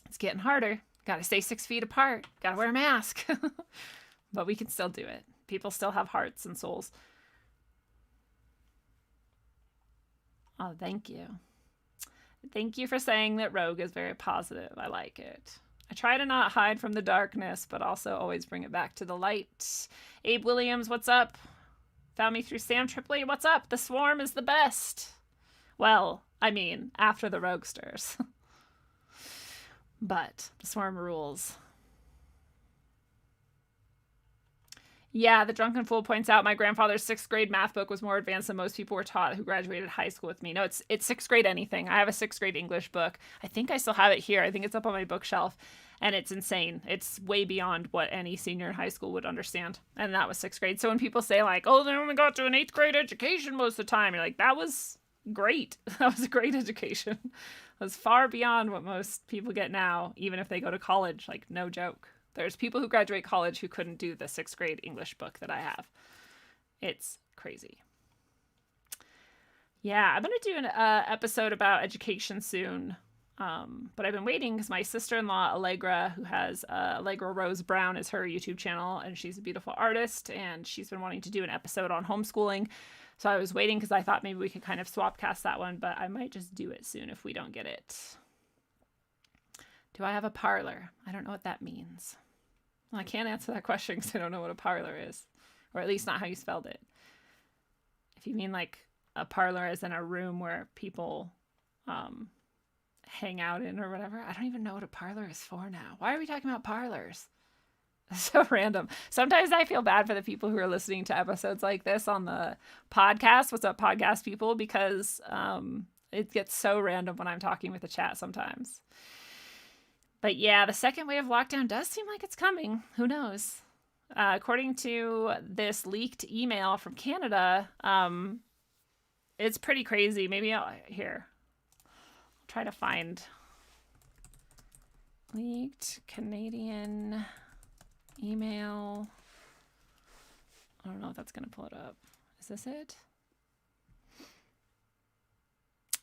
It's getting harder. Got to stay 6 feet apart. Got to wear a mask. But we can still do it. People still have hearts and souls. Oh, thank you. Thank you for saying that Rogue is very positive. I like it. I try to not hide from the darkness, but also always bring it back to the light. Abe Williams, what's up? Found me through Sam Tripoli. What's up? The Swarm is the best. Well, I mean, after the Roguesters. But the Swarm rules. Yeah, the Drunken Fool points out my grandfather's 6th grade math book was more advanced than most people were taught who graduated high school with me. No, it's 6th grade anything. I have a 6th grade English book. I think I still have it here. I think it's up on my bookshelf, and it's insane. It's way beyond what any senior in high school would understand. And that was 6th grade. So when people say like, oh, they only got to an 8th grade education most of the time, you're like, that was great. That was a great education. It was far beyond what most people get now, even if they go to college. Like, no joke. There's people who graduate college who couldn't do the 6th grade English book that I have. It's crazy. Yeah, I'm going to do an episode about education soon. But I've been waiting because my sister-in-law, Allegra, who has Allegra Rose Brown is her YouTube channel, and she's a beautiful artist, and she's been wanting to do an episode on homeschooling. So I was waiting because I thought maybe we could kind of swap cast that one, but I might just do it soon if we don't get it. Do I have a parlor? I don't know what that means. Well, I can't answer that question because I don't know what a parlor is. Or at least not how you spelled it. If you mean like a parlor as in a room where people hang out in or whatever. I don't even know what a parlor is for now. Why are we talking about parlors? That's so random. Sometimes I feel bad for the people who are listening to episodes like this on the podcast. What's up, podcast people? Because It gets so random when I'm talking with the chat sometimes. But yeah, the second wave of lockdown does seem like it's coming. Who knows? According to this leaked email from Canada, it's pretty crazy. Maybe I'll try to find leaked Canadian email. I don't know if that's going to pull it up. Is this it?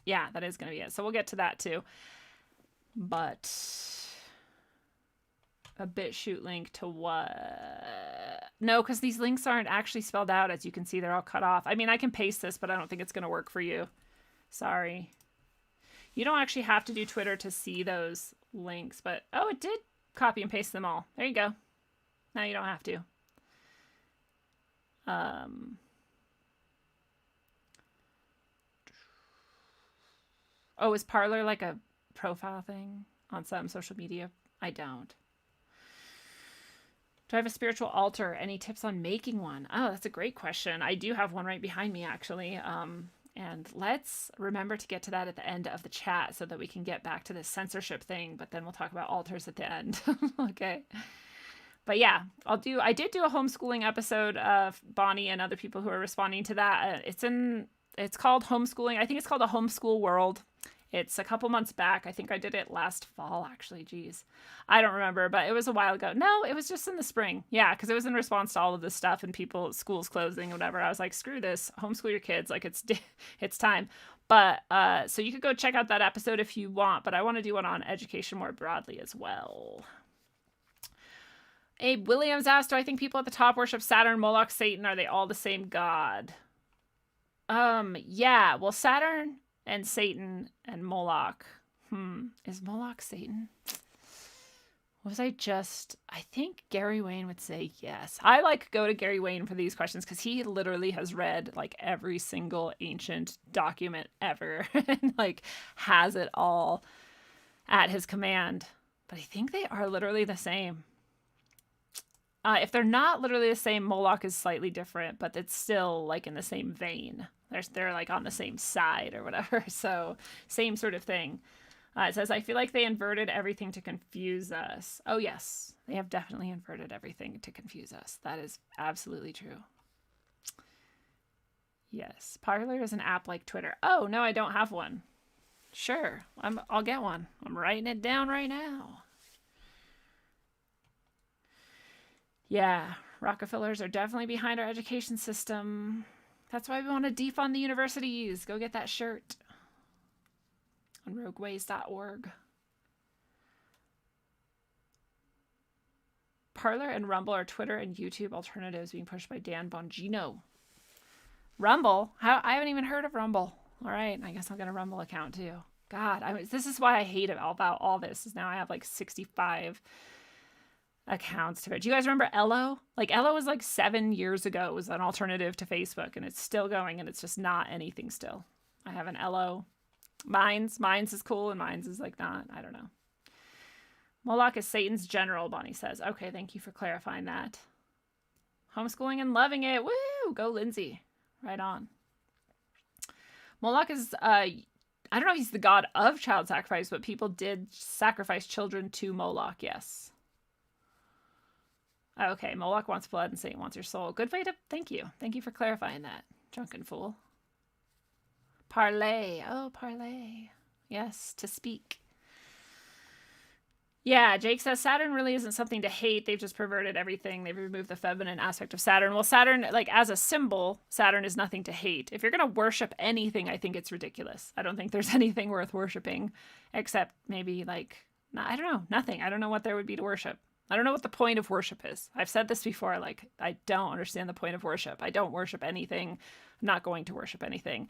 Yeah, that is going to be it. So we'll get to that too. But a BitChute link to what? No, because these links aren't actually spelled out. As you can see, they're all cut off. I mean, I can paste this, but I don't think it's going to work for you. Sorry. You don't actually have to do Twitter to see those links, but oh, it did copy and paste them all. There you go. Now you don't have to. Oh, is Parler like a profile thing on some social media? I don't. Do I have a spiritual altar? Any tips on making one? Oh, that's a great question. I do have one right behind me, actually. And let's remember to get to that at the end of the chat so that we can get back to this censorship thing, but then we'll talk about altars at the end. Okay. But yeah, I did do a homeschooling episode of Bonnie and other people who are responding to that. It's called Homeschooling. I think it's called A Homeschool World. It's a couple months back. I think I did it last fall, actually. Geez. I don't remember, but it was a while ago. No, it was just in the spring. Yeah, because it was in response to all of this stuff and schools closing, whatever. I was like, screw this. Homeschool your kids. Like, it's time. But, so you could go check out that episode if you want, but I want to do one on education more broadly as well. Abe Williams asked, do I think people at the top worship Saturn, Moloch, Satan? Are they all the same god? Yeah. Well, Saturn and Satan and Moloch. Is Moloch Satan? I think Gary Wayne would say yes. I go to Gary Wayne for these questions because he literally has read like every single ancient document ever and like has it all at his command. But I think they are literally the same. If they're not literally the same, Moloch is slightly different, but it's still like in the same vein. They're like on the same side or whatever. So same sort of thing. It says, I feel like they inverted everything to confuse us. Oh, yes. They have definitely inverted everything to confuse us. That is absolutely true. Yes. Parler is an app like Twitter. Oh, no, I don't have one. Sure. I'll get one. I'm writing it down right now. Yeah. Rockefellers are definitely behind our education system. That's why we want to defund the universities. Go get that shirt on rogueways.org. Parler and Rumble are Twitter and YouTube alternatives being pushed by Dan Bongino. Rumble? I haven't even heard of Rumble. All right, I guess I'll get a Rumble account too. God, this is why I hate it about all this. Is now I have like 65 accounts to it. Do you guys remember Ello? Like Ello was like 7 years ago. It was an alternative to Facebook, and it's still going, and it's just not anything still. I have an Ello. Mine's is cool, and mine's is like not. I don't know. Moloch is Satan's general, Bonnie says. Okay, thank you for clarifying that. Homeschooling and loving it. Woo! Go Lindsay. Right on. Moloch is, I don't know if he's the god of child sacrifice, but people did sacrifice children to Moloch, yes. Okay, Moloch wants blood and Satan wants your soul. Good way to, thank you. Thank you for clarifying that, drunken fool. Parlay. Oh, parlay. Yes, to speak. Yeah, Jake says Saturn really isn't something to hate. They've just perverted everything. They've removed the feminine aspect of Saturn. Well, Saturn, like as a symbol, Saturn is nothing to hate. If you're going to worship anything, I think it's ridiculous. I don't think there's anything worth worshiping except maybe like, I don't know, nothing. I don't know what there would be to worship. I don't know what the point of worship is. I've said this before, like, I don't understand the point of worship. I don't worship anything. I'm not going to worship anything.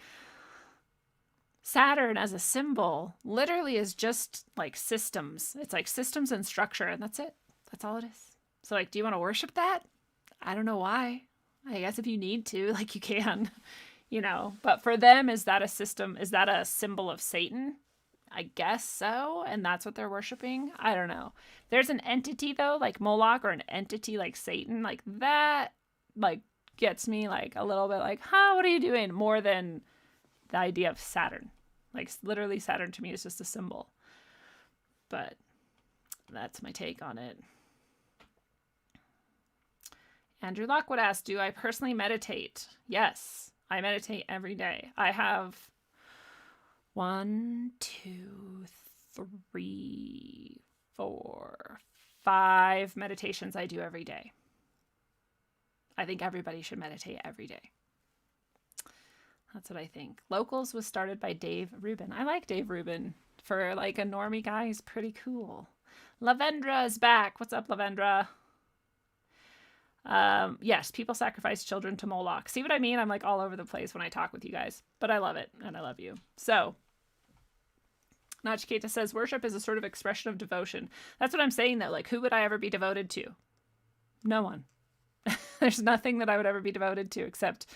Saturn as a symbol literally is just like systems. It's like systems and structure, and that's it. That's all it is. So like, do you want to worship that? I don't know why. I guess if you need to, like you can, you know, but for them, is that a system? Is that a symbol of Satan? I guess so. And that's what they're worshiping. I don't know. There's an entity though, like Moloch, or an entity like Satan, like that, like gets me like a little bit like, what are you doing? More than the idea of Saturn. Like, literally, Saturn to me is just a symbol. But that's my take on it. Andrew Lockwood asked, do I personally meditate? Yes, I meditate every day. I have 1, 2, 3, 4, 5 meditations I do every day. I think everybody should meditate every day. That's what I think. Locals was started by Dave Rubin. I like Dave Rubin. For like a normie guy, he's pretty cool. Lavendra is back. What's up, Lavendra? Yes, people sacrifice children to Moloch. See what I mean? I'm like all over the place when I talk with you guys, but I love it and I love you. So, Nachiketa says, worship is a sort of expression of devotion. That's what I'm saying though. Like, who would I ever be devoted to? No one. There's nothing that I would ever be devoted to except,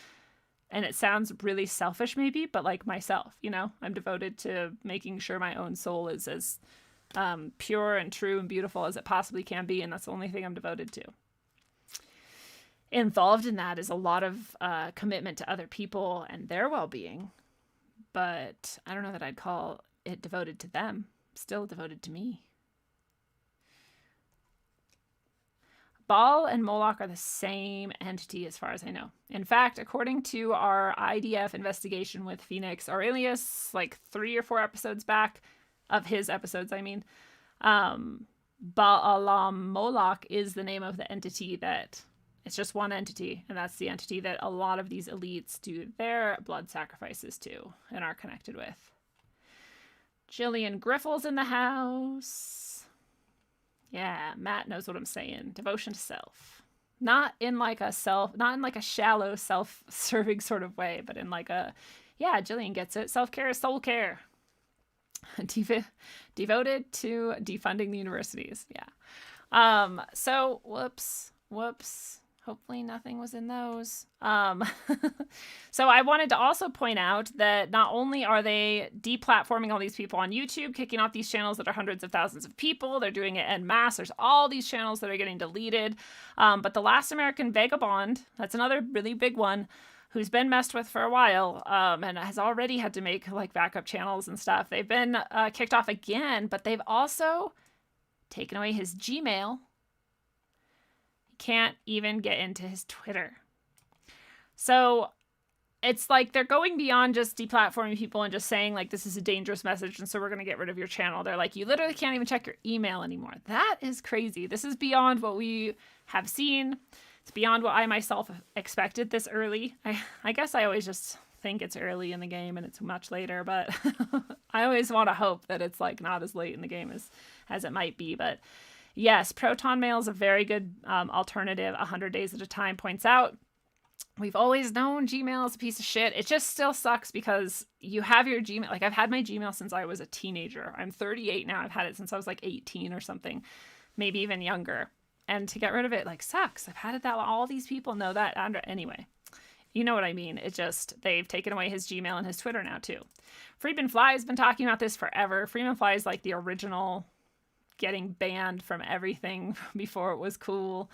and it sounds really selfish maybe, but like myself, you know, I'm devoted to making sure my own soul is as pure and true and beautiful as it possibly can be. And that's the only thing I'm devoted to. Involved in that is a lot of commitment to other people and their well-being, but I don't know that I'd call it devoted to them. Still devoted to me. Baal and Moloch are the same entity as far as I know. In fact, according to our IDF investigation with Phoenix Aurelius, like 3 or 4 episodes back, of his episodes, I mean, Baalam Moloch is the name of the entity that, it's just one entity, and that's the entity that a lot of these elites do their blood sacrifices to and are connected with. Jillian Griffle's in the house. Yeah, Matt knows what I'm saying. Devotion to self. Not in like a shallow self-serving sort of way, but in like a, yeah, Jillian gets it. Self-care is soul care. Devoted to defunding the universities. Yeah. So, whoops. Hopefully nothing was in those. So I wanted to also point out that not only are they deplatforming all these people on YouTube, kicking off these channels that are hundreds of thousands of people, they're doing it en masse. There's all these channels that are getting deleted. But the Last American Vagabond, that's another really big one, who's been messed with for a while, and has already had to make like backup channels and stuff. They've been kicked off again, but they've also taken away his Gmail. Can't even get into his Twitter. So it's like they're going beyond just deplatforming people and just saying like this is a dangerous message and so we're going to get rid of your channel. They're like, you literally can't even check your email anymore. That is crazy. This is beyond what we have seen. It's beyond what I myself expected this early. I guess I always just think it's early in the game and it's much later, but I always want to hope that it's like not as late in the game as it might be. But yes, Proton Mail is a very good alternative. 100 Days at a Time points out, we've always known Gmail is a piece of shit. It just still sucks because you have your Gmail. Like, I've had my Gmail since I was a teenager. I'm 38 now. I've had it since I was like 18 or something, maybe even younger. And to get rid of it, like, sucks. I've had it that long. All these people know that. Anyway, you know what I mean. It just, they've taken away his Gmail and his Twitter now too. Freeman Fly has been talking about this forever. Freeman Fly is like the original getting banned from everything before it was cool.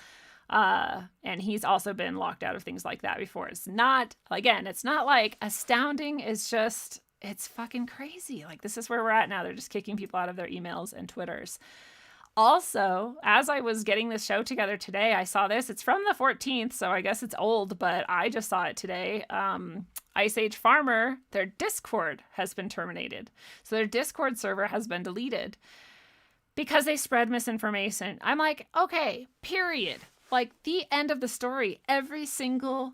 And he's also been locked out of things like that before. It's not, again, it's not like astounding. It's just, it's fucking crazy. Like, this is where we're at now. They're just kicking people out of their emails and Twitters. Also, as I was getting this show together today, I saw this. It's from the 14th, so I guess it's old, but I just saw it today. Ice Age Farmer, their Discord has been terminated. So their Discord server has been deleted because they spread misinformation. I'm like, okay, period. Like, the end of the story. Every single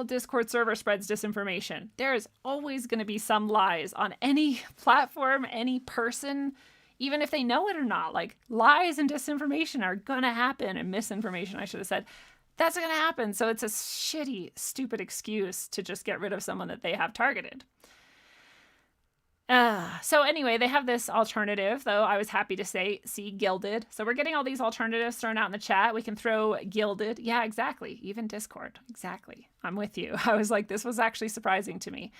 Discord server spreads disinformation. There is always going to be some lies on any platform, any person, even if they know it or not. Like, lies and disinformation are going to happen, and misinformation, I should have said. That's going to happen. So it's a shitty, stupid excuse to just get rid of someone that they have targeted. So anyway, they have this alternative, though I was happy to see Gilded. So we're getting all these alternatives thrown out in the chat. We can throw Gilded. Yeah, exactly. Even Discord. Exactly. I'm with you. I was like, this was actually surprising to me.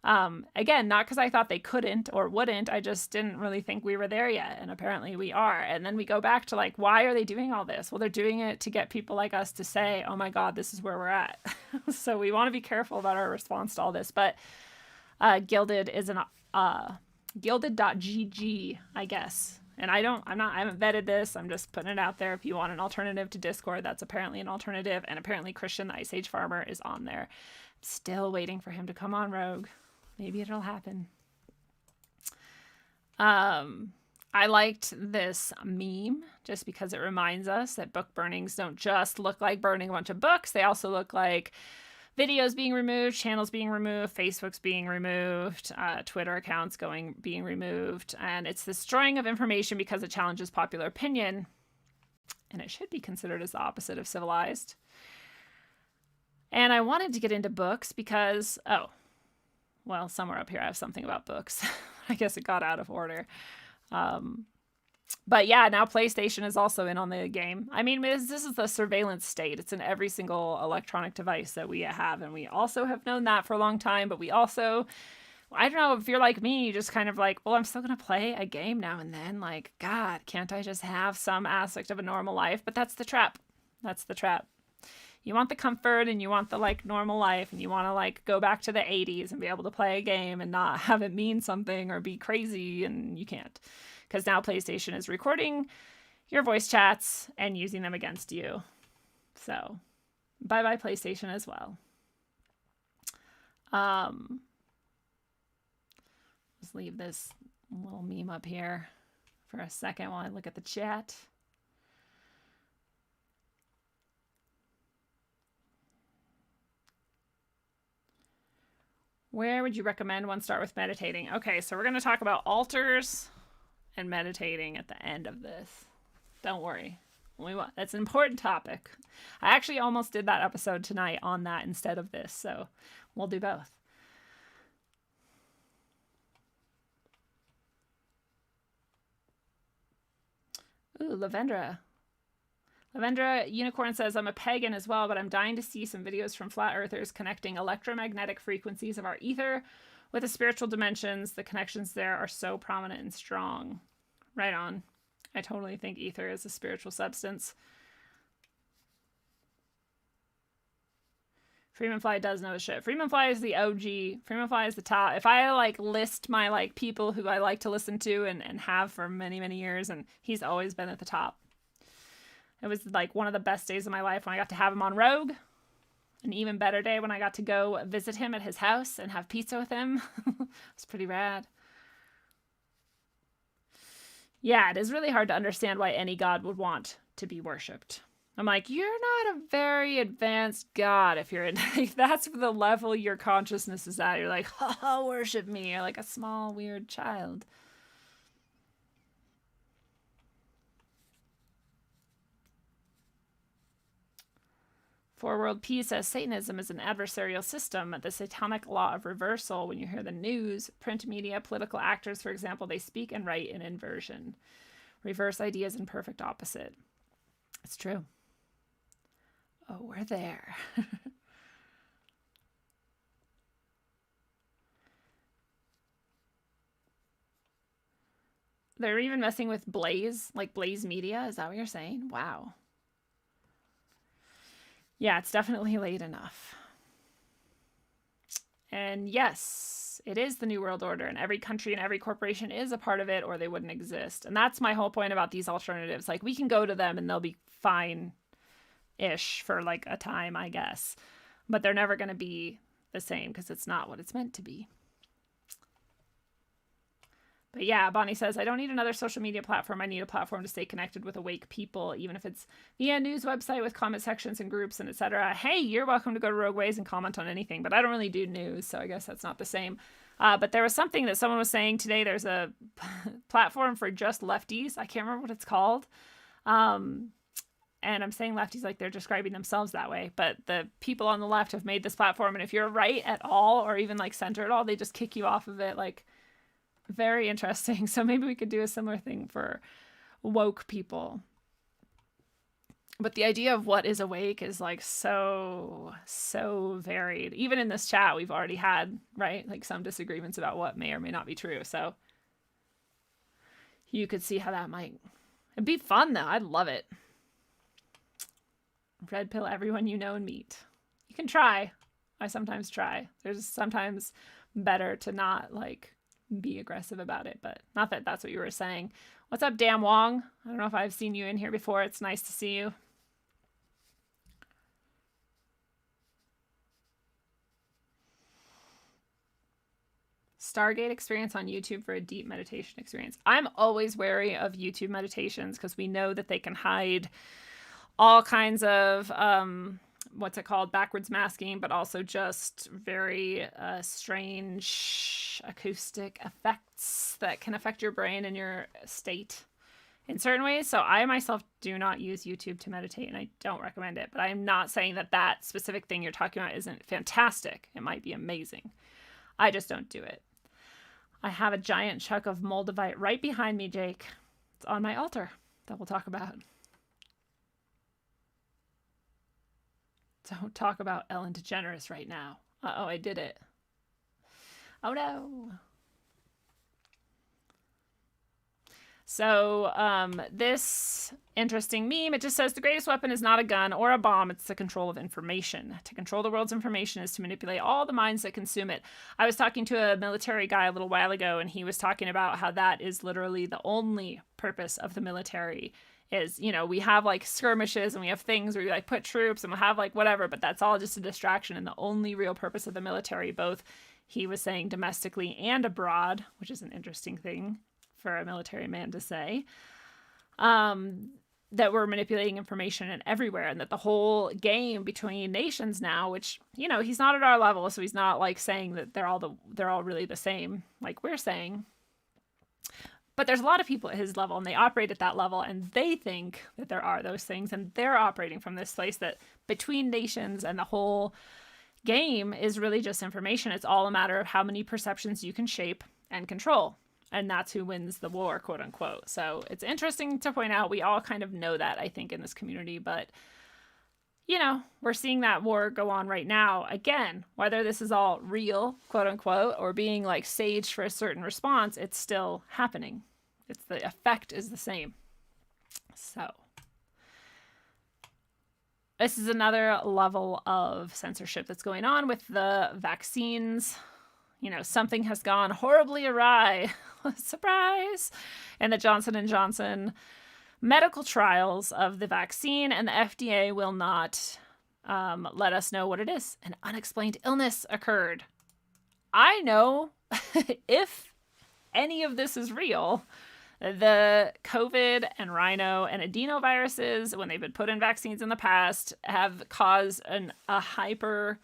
Again, not because I thought they couldn't or wouldn't. I just didn't really think we were there yet. And apparently we are. And then we go back to like, why are they doing all this? Well, they're doing it to get people like us to say, oh my God, this is where we're at. So we want to be careful about our response to all this. But Gilded is an Gilded.gg, I guess. And I haven't vetted this. I'm just putting it out there. If you want an alternative to Discord, that's apparently an alternative. And apparently Christian, the Ice Age Farmer, is on there. I'm still waiting for him to come on Rogue. Maybe it'll happen. I liked this meme just because it reminds us that book burnings don't just look like burning a bunch of books. They also look like videos being removed, channels being removed, Facebook's being removed, Twitter accounts being removed. And it's the destroying of information because it challenges popular opinion. And it should be considered as the opposite of civilized. And I wanted to get into books because, somewhere up here I have something about books. I guess it got out of order. But yeah, now PlayStation is also in on the game. I mean, this is the surveillance state. It's in every single electronic device that we have. And we also have known that for a long time. But we also, I don't know, if you're like me, you just kind of like, well, I'm still going to play a game now and then. Like, God, can't I just have some aspect of a normal life? But that's the trap. That's the trap. You want the comfort and you want the like normal life and you want to like go back to the 80s and be able to play a game and not have it mean something or be crazy, and you can't. Because now PlayStation is recording your voice chats and using them against you. So, bye-bye PlayStation as well. Let's leave this little meme up here for a second while I look at the chat. Where would you recommend one start with meditating? Okay, so we're going to talk about altars and meditating at the end of this. Don't worry. That's an important topic. I actually almost did that episode tonight on that instead of this, so we'll do both. Ooh, Lavendra. Lavendra Unicorn says, I'm a pagan as well, but I'm dying to see some videos from flat earthers connecting electromagnetic frequencies of our ether with the spiritual dimensions. The connections there are so prominent and strong. Right on. I totally think ether is a spiritual substance. Freemanfly does know his shit. Freemanfly is the OG. Freemanfly is the top. If I like list my like people who I like to listen to and have for many, many years, and he's always been at the top. It was like one of the best days of my life when I got to have him on Rogue. An even better day when I got to go visit him at his house and have pizza with him. It's pretty rad. Yeah, it is really hard to understand why any god would want to be worshipped. I'm like, you're not a very advanced god if you're in, if that's the level your consciousness is at. You're like, worship me. You're like a small, weird child. For World Peace says, Satanism is an adversarial system. The satanic law of reversal. When you hear the news, print media, political actors, for example, they speak and write in inversion. Reverse ideas and perfect opposite. It's true. Oh, we're there. They're even messing with Blaze, like Blaze Media. Is that what you're saying? Wow. Yeah, it's definitely late enough. And yes, it is the New World Order, and every country and every corporation is a part of it, or they wouldn't exist. And that's my whole point about these alternatives. Like, we can go to them and they'll be fine-ish for like a time, I guess. But they're never going to be the same because it's not what it's meant to be. But yeah, Bonnie says, I don't need another social media platform. I need a platform to stay connected with awake people, even if it's via news website with comment sections and groups and etc. Hey, you're welcome to go to Rogueways and comment on anything, but I don't really do news, so I guess that's not the same. But there was something that someone was saying today. There's a platform for just lefties. I can't remember what it's called. And I'm saying lefties like they're describing themselves that way. But the people on the left have made this platform, and if you're right at all or even like center at all, they just kick you off of it. Like, very interesting. So maybe we could do a similar thing for woke people. But the idea of what is awake is like so varied. Even in this chat, we've already had, right? Like some disagreements about what may or may not be true. So you could see how that might... It'd be fun though. I'd love it. Red pill everyone you know and meet. You can try. I sometimes try. There's sometimes better to not like be aggressive about it, but not that that's what you were saying. What's up, Dan Wong? I don't know if I've seen you in here before. It's nice to see you. Stargate experience on YouTube for a deep meditation experience. I'm always wary of YouTube meditations because we know that they can hide all kinds of backwards masking, but also just very strange acoustic effects that can affect your brain and your state in certain ways. So I myself do not use YouTube to meditate, and I don't recommend it. But I'm not saying that that specific thing you're talking about isn't fantastic. It might be amazing. I just don't do it. I have a giant chunk of Moldavite right behind me, Jake. It's on my altar that we'll talk about. Don't talk about Ellen DeGeneres right now. Uh-oh, I did it. Oh, no. So this interesting meme, it just says the greatest weapon is not a gun or a bomb, it's the control of information. To control the world's information is to manipulate all the minds that consume it. I was talking to a military guy a little while ago, and he was talking about how that is literally the only purpose of the military is, you know, we have like skirmishes and we have things where we like put troops and we'll have like whatever, but that's all just a distraction. And the only real purpose of the military, both he was saying domestically and abroad, which is an interesting thing for a military man to say, that we're manipulating information and everywhere, and that the whole game between nations now, which, you know, he's not at our level, so he's not like saying that they're all really the same, like we're saying. But there's a lot of people at his level, and they operate at that level, and they think that there are those things, and they're operating from this place that between nations and the whole game is really just information. It's all a matter of how many perceptions you can shape and control. And that's who wins the war, quote unquote. So it's interesting to point out, we all kind of know that, I think, in this community. But, you know, we're seeing that war go on right now. Again, whether this is all real, quote unquote, or being like staged for a certain response, it's still happening. It's the effect is the same. So this is another level of censorship that's going on with the vaccines. You know, something has gone horribly awry, surprise, in the Johnson & Johnson medical trials of the vaccine, and the FDA will not let us know what it is. An unexplained illness occurred. I know if any of this is real, the COVID and rhino and adenoviruses, when they've been put in vaccines in the past, have caused a hyper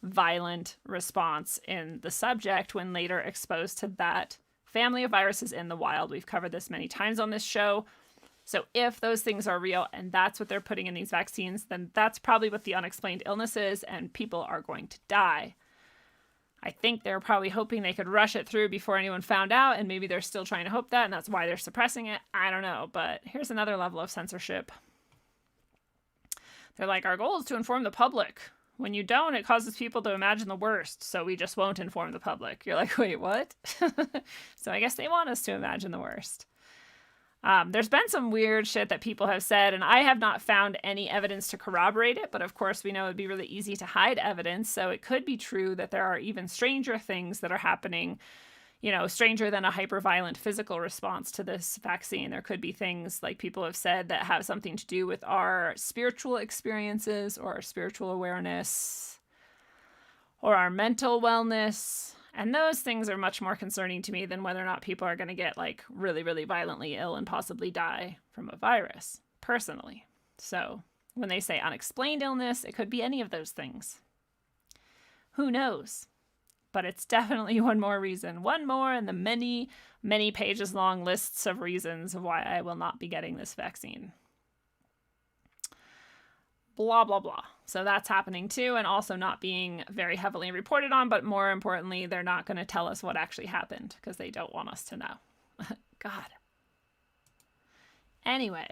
violent response in the subject when later exposed to that family of viruses in the wild. We've covered this many times on this show. So if those things are real and that's what they're putting in these vaccines, then that's probably what the unexplained illness is, and people are going to die. I think they're probably hoping they could rush it through before anyone found out, and maybe they're still trying to hope that, and that's why they're suppressing it. I don't know, but here's another level of censorship. They're like, our goal is to inform the public. When you don't, it causes people to imagine the worst, so we just won't inform the public. You're like, wait, what? So I guess they want us to imagine the worst. There's been some weird shit that people have said, and I have not found any evidence to corroborate it, but of course we know it'd be really easy to hide evidence, so it could be true that there are even stranger things that are happening, you know, stranger than a hyper-violent physical response to this vaccine. There could be things, like people have said, that have something to do with our spiritual experiences or our spiritual awareness or our mental wellness. And those things are much more concerning to me than whether or not people are going to get like really, really violently ill and possibly die from a virus, personally. So when they say unexplained illness, it could be any of those things. Who knows? But it's definitely one more reason. One more in the many, many pages long lists of reasons why I will not be getting this vaccine. Blah, blah, blah. So that's happening too, and also not being very heavily reported on, but more importantly, they're not going to tell us what actually happened because they don't want us to know. God. Anyway,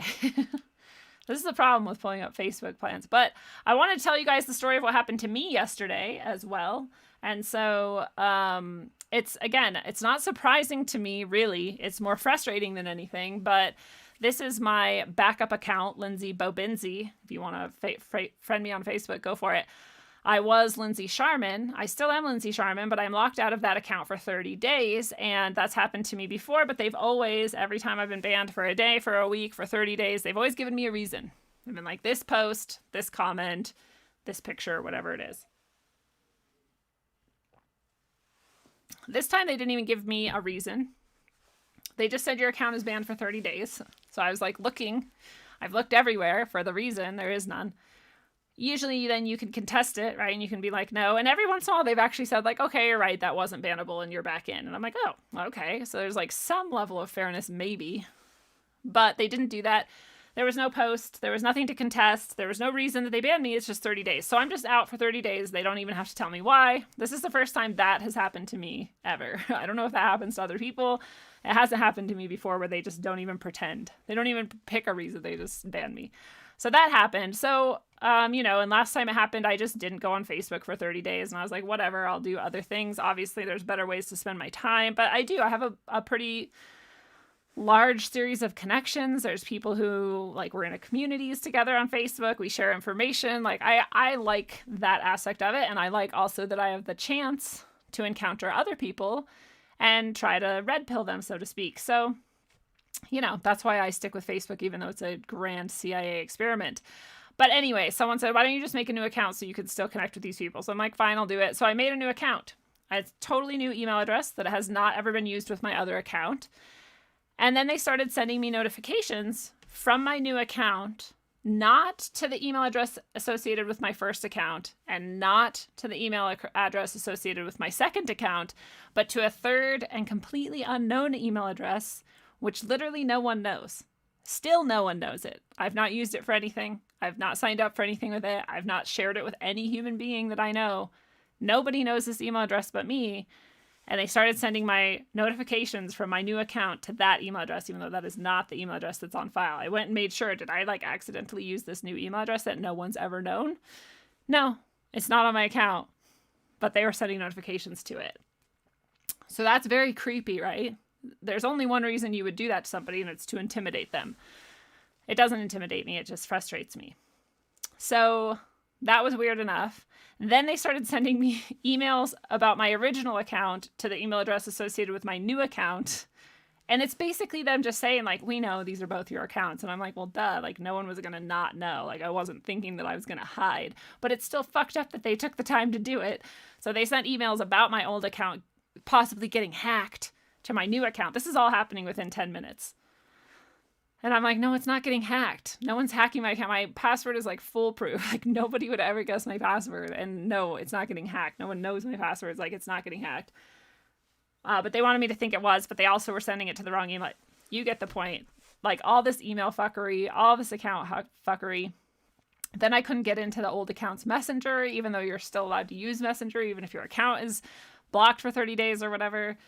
this is the problem with pulling up Facebook plans, but I want to tell you guys the story of what happened to me yesterday as well. And so it's not surprising to me, really. It's more frustrating than anything, but this is my backup account, Lindsay Bobinzi. If you want to friend me on Facebook, go for it. I was Lindsay Sharman. I still am Lindsay Sharman, but I'm locked out of that account for 30 days. And that's happened to me before, but they've always, every time I've been banned for a day, for a week, for 30 days, they've always given me a reason. They've been like, this post, this comment, this picture, whatever it is. This time they didn't even give me a reason. They just said your account is banned for 30 days. So I was like looking. I've looked everywhere for the reason. There is none. Usually then you can contest it, right? And you can be like, no. And every once in a while they've actually said like, okay, you're right. That wasn't bannable and you're back in. And I'm like, oh, okay. So there's like some level of fairness maybe. But they didn't do that. There was no post. There was nothing to contest. There was no reason that they banned me. It's just 30 days. So I'm just out for 30 days. They don't even have to tell me why. This is the first time that has happened to me ever. I don't know if that happens to other people. It hasn't happened to me before where they just don't even pretend. They don't even pick a reason. They just ban me. So that happened. So, and last time it happened, I just didn't go on Facebook for 30 days. And I was like, whatever, I'll do other things. Obviously, there's better ways to spend my time. But I have a pretty large series of connections. There's people who, like, we're in a communities together on Facebook. We share information. Like, I like that aspect of it. And I like also that I have the chance to encounter other people and try to red pill them, so to speak. So, that's why I stick with Facebook, even though it's a grand CIA experiment. But anyway, someone said, why don't you just make a new account so you can still connect with these people? So I'm like, fine, I'll do it. So I made a new account. It's a totally new email address that has not ever been used with my other account. And then they started sending me notifications from my new account, not to the email address associated with my first account and not to the email address associated with my second account, but to a third and completely unknown email address, which literally no one knows. Still no one knows it. I've not used it for anything. I've not signed up for anything with it. I've not shared it with any human being that I know. Nobody knows this email address but me. And they started sending my notifications from my new account to that email address, even though that is not the email address that's on file. I went and made sure, did I accidentally use this new email address that no one's ever known? No, it's not on my account, but they were sending notifications to it. So that's very creepy, right? There's only one reason you would do that to somebody, and it's to intimidate them. It doesn't intimidate me. It just frustrates me. So that was weird enough. Then they started sending me emails about my original account to the email address associated with my new account. And it's basically them just saying, like, we know these are both your accounts. And I'm like, well, duh. Like, no one was going to not know. Like, I wasn't thinking that I was going to hide. But it's still fucked up that they took the time to do it. So they sent emails about my old account possibly getting hacked to my new account. This is all happening within 10 minutes. And I'm like, no, it's not getting hacked. No one's hacking my account. My password is like foolproof. Like nobody would ever guess my password. And no, it's not getting hacked. No one knows my password. It's like, it's not getting hacked. But they wanted me to think it was, but they also were sending it to the wrong email. You get the point. Like all this email fuckery, all this account fuckery. Then I couldn't get into the old account's Messenger, even though you're still allowed to use Messenger, even if your account is blocked for 30 days or whatever.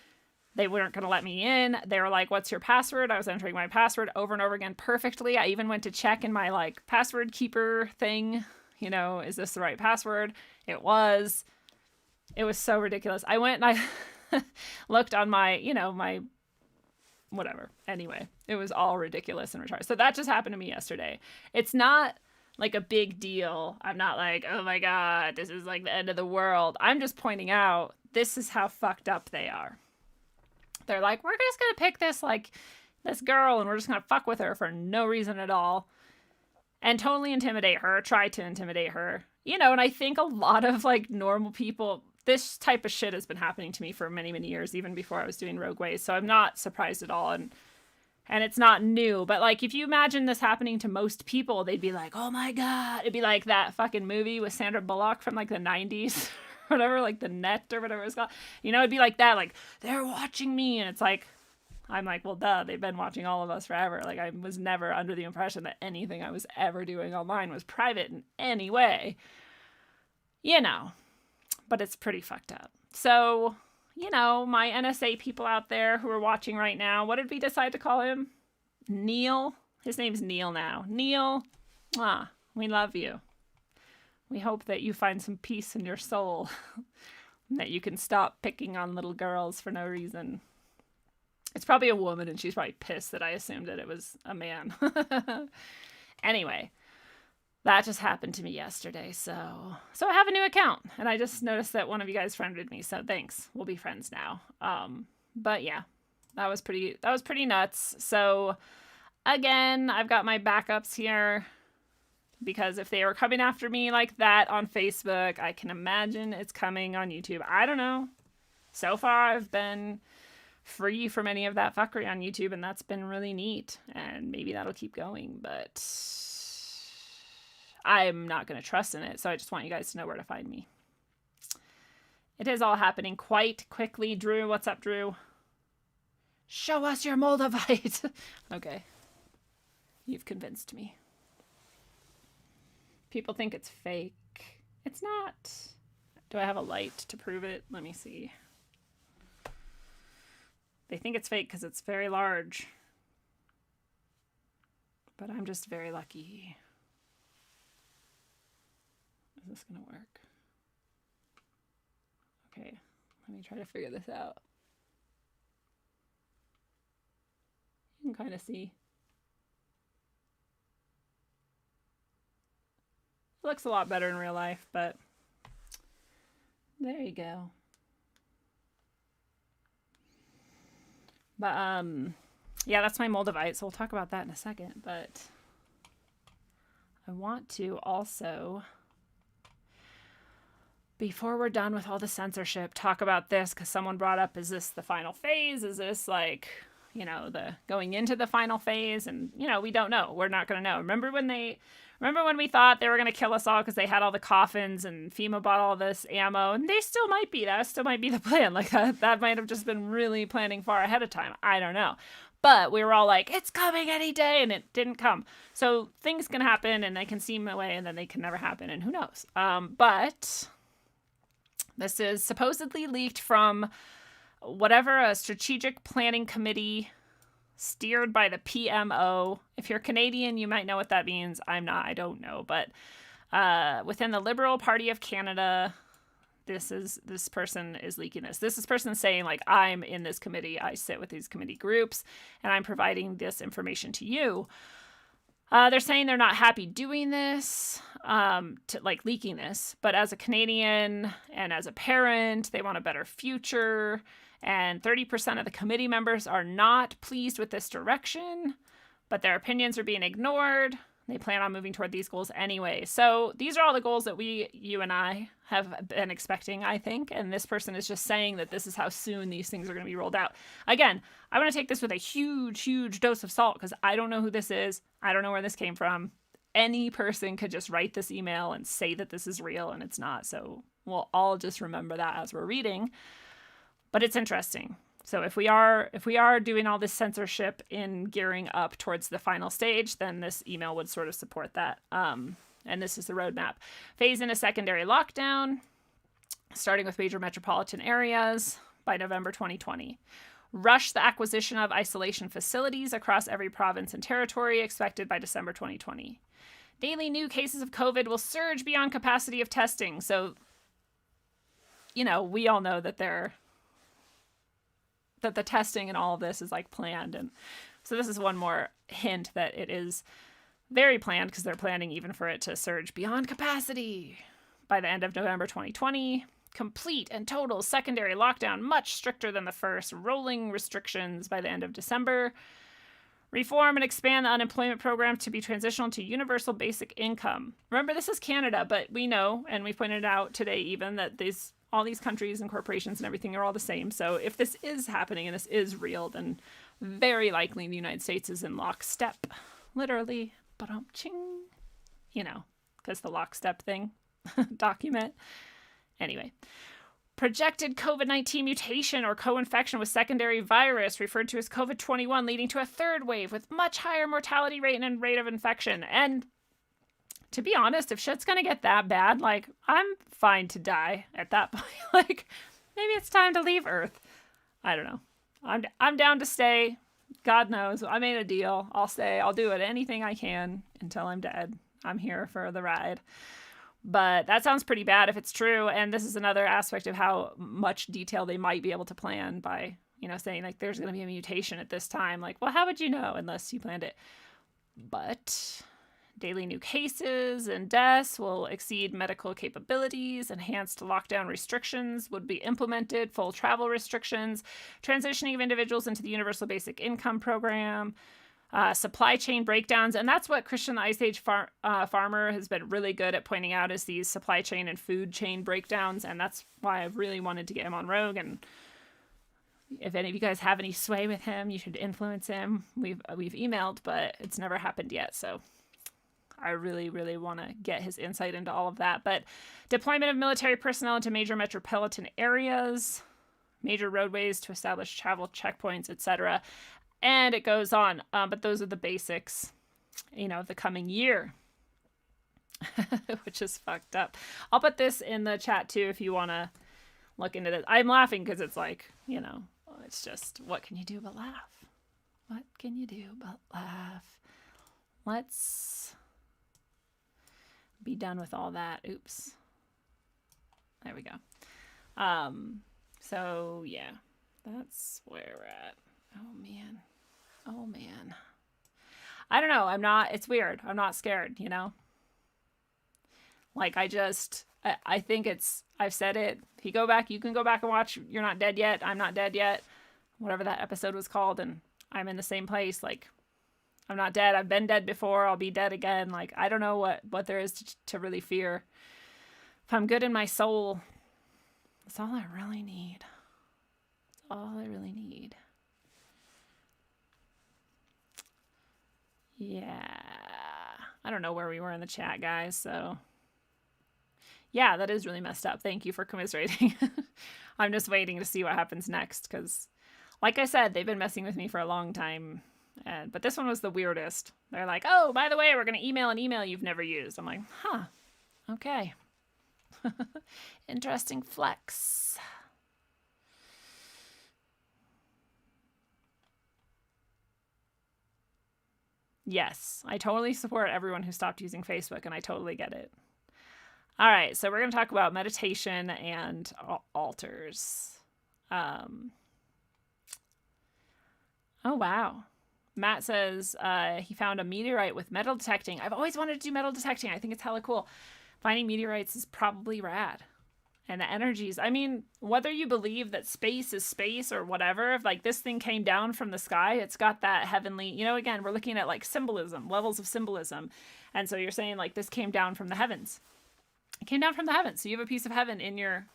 They weren't going to let me in. They were like, what's your password? I was entering my password over and over again perfectly. I even went to check in my password keeper thing. Is this the right password? It was. It was so ridiculous. I went and I looked on my, my whatever. Anyway, it was all ridiculous and retarded. So that just happened to me yesterday. It's not like a big deal. I'm not like, oh my God, this is like the end of the world. I'm just pointing out this is how fucked up they are. They're like, we're just going to pick this girl and we're just going to fuck with her for no reason at all and totally intimidate her, try to intimidate her. And I think a lot of normal people, this type of shit has been happening to me for many, many years, even before I was doing Rogueways. So I'm not surprised at all. And it's not new. But if you imagine this happening to most people, they'd be like, oh my God. It'd be like that fucking movie with Sandra Bullock from the 90s. Whatever, The Net or whatever it's called. It'd be like that, they're watching me. And it's I'm like, well, duh, they've been watching all of us forever. I was never under the impression that anything I was ever doing online was private in any way. But it's pretty fucked up. So, my NSA people out there who are watching right now, what did we decide to call him? Neil? His name's Neil now. Neil, we love you. We hope that you find some peace in your soul and that you can stop picking on little girls for no reason. It's probably a woman and she's probably pissed that I assumed that it was a man. Anyway, that just happened to me yesterday. So I have a new account, and I just noticed that one of you guys friended me. So thanks. We'll be friends now. But yeah, that was pretty nuts. So again, I've got my backups here because if they were coming after me like that on Facebook, I can imagine it's coming on YouTube. I don't know. So far, I've been free from any of that fuckery on YouTube, and that's been really neat. And maybe that'll keep going, but I'm not going to trust in it. So I just want you guys to know where to find me. It is all happening quite quickly. Drew, what's up, Drew? Show us your Moldavite. Okay. You've convinced me. People think it's fake. It's not. Do I have a light to prove it? Let me see. They think it's fake because it's very large. But I'm just very lucky. Is this going to work? Okay, let me try to figure this out. You can kind of see. It looks a lot better in real life, but there you go. But, yeah, that's my Moldavite, so we'll talk about that in a second, but I want to also, before we're done with all the censorship, talk about this, because someone brought up, is this the final phase? Is this like, the going into the final phase? And, we don't know. We're not going to know. Remember when we thought they were going to kill us all because they had all the coffins and FEMA bought all this ammo? And they still might be. That still might be the plan. Like, that might have just been really planning far ahead of time. I don't know. But we were all like, it's coming any day, and it didn't come. So things can happen, and they can seem away, and then they can never happen, and who knows? But this is supposedly leaked from whatever, a strategic planning committee steered by the PMO. If you're Canadian, you might know what that means. I'm not. I don't know. But within the Liberal Party of Canada, this person is leaking this. This person saying, like, I'm in this committee. I sit with these committee groups, and I'm providing this information to you. They're saying they're not happy doing this, leaking this. But as a Canadian and as a parent, they want a better future. And 30% of the committee members are not pleased with this direction, but their opinions are being ignored. They plan on moving toward these goals anyway. So these are all the goals that you and I have been expecting, I think. And this person is just saying that this is how soon these things are going to be rolled out. Again, I want to take this with a huge, huge dose of salt because I don't know who this is. I don't know where this came from. Any person could just write this email and say that this is real, and it's not. So we'll all just remember that as we're reading. But it's interesting. So if we are doing all this censorship in gearing up towards the final stage, then this email would sort of support that. And this is the roadmap. Phase in a secondary lockdown, starting with major metropolitan areas by November 2020. Rush the acquisition of isolation facilities across every province and territory, expected by December 2020. Daily new cases of COVID will surge beyond capacity of testing. So, we all know that that the testing and all of this is like planned. And so this is one more hint that it is very planned because they're planning even for it to surge beyond capacity by the end of November 2020. Complete and total secondary lockdown, much stricter than the first. Rolling restrictions by the end of December. Reform and expand the unemployment program to be transitional to universal basic income. Remember, this is Canada, but we know, and we pointed out today even, that all these countries and corporations and everything are all the same. So if this is happening and this is real, then very likely the United States is in lockstep. Literally. Ba-dum-ching. Because the lockstep thing. Document. Anyway. Projected COVID-19 mutation or co-infection with secondary virus, referred to as COVID-21, leading to a third wave with much higher mortality rate and rate of infection. And to be honest, if shit's gonna get that bad, I'm fine to die at that point. Maybe it's time to leave Earth. I don't know. I'm down to stay. God knows. I made a deal. I'll stay. I'll do it. Anything I can until I'm dead. I'm here for the ride. But that sounds pretty bad if it's true. And this is another aspect of how much detail they might be able to plan by, saying there's going to be a mutation at this time. Well, how would you know unless you planned it? But Daily new cases and deaths will exceed medical capabilities. Enhanced lockdown restrictions would be implemented. Full travel restrictions. Transitioning of individuals into the Universal Basic Income Program. Supply chain breakdowns. And that's what Christian the Ice Age Farmer has been really good at pointing out, is these supply chain and food chain breakdowns. And that's why I really wanted to get him on Rogue. And if any of you guys have any sway with him, you should influence him. We've emailed, but it's never happened yet. So I really, really want to get his insight into all of that. But deployment of military personnel into major metropolitan areas, major roadways to establish travel checkpoints, etc. And it goes on. But those are the basics, of the coming year, which is fucked up. I'll put this in the chat too if you want to look into this. I'm laughing because it's like, it's just, what can you do but laugh? What can you do but laugh? Let's be done with all that. Oops. There we go. So yeah, that's where we're at. Oh man. I don't know. It's weird. I'm not scared, Like I think I've said it. If you go back, you can go back and watch You're Not Dead Yet, I'm Not Dead Yet, whatever that episode was called, and I'm in the same place. Like, I'm not dead. I've been dead before. I'll be dead again. Like, I don't know what there is to really fear. If I'm good in my soul, that's all I really need. That's all I really need. Yeah. I don't know where we were in the chat, guys, so yeah, that is really messed up. Thank you for commiserating. I'm just waiting to see what happens next, because like I said, they've been messing with me for a long time. But this one was the weirdest. They're like, oh, by the way, we're going to email an email you've never used. I'm like, huh, okay. Interesting flex. Yes, I totally support everyone who stopped using Facebook, and I totally get it. All right, so we're going to talk about meditation and altars. Oh, wow. Matt says he found a meteorite with metal detecting. I've always wanted to do metal detecting. I think it's hella cool. Finding meteorites is probably rad. And the energies, whether you believe that space is space or whatever, if like this thing came down from the sky, it's got that heavenly, again, we're looking at like symbolism, levels of symbolism. And so you're saying like this came down from the heavens. It came down from the heavens. So you have a piece of heaven in your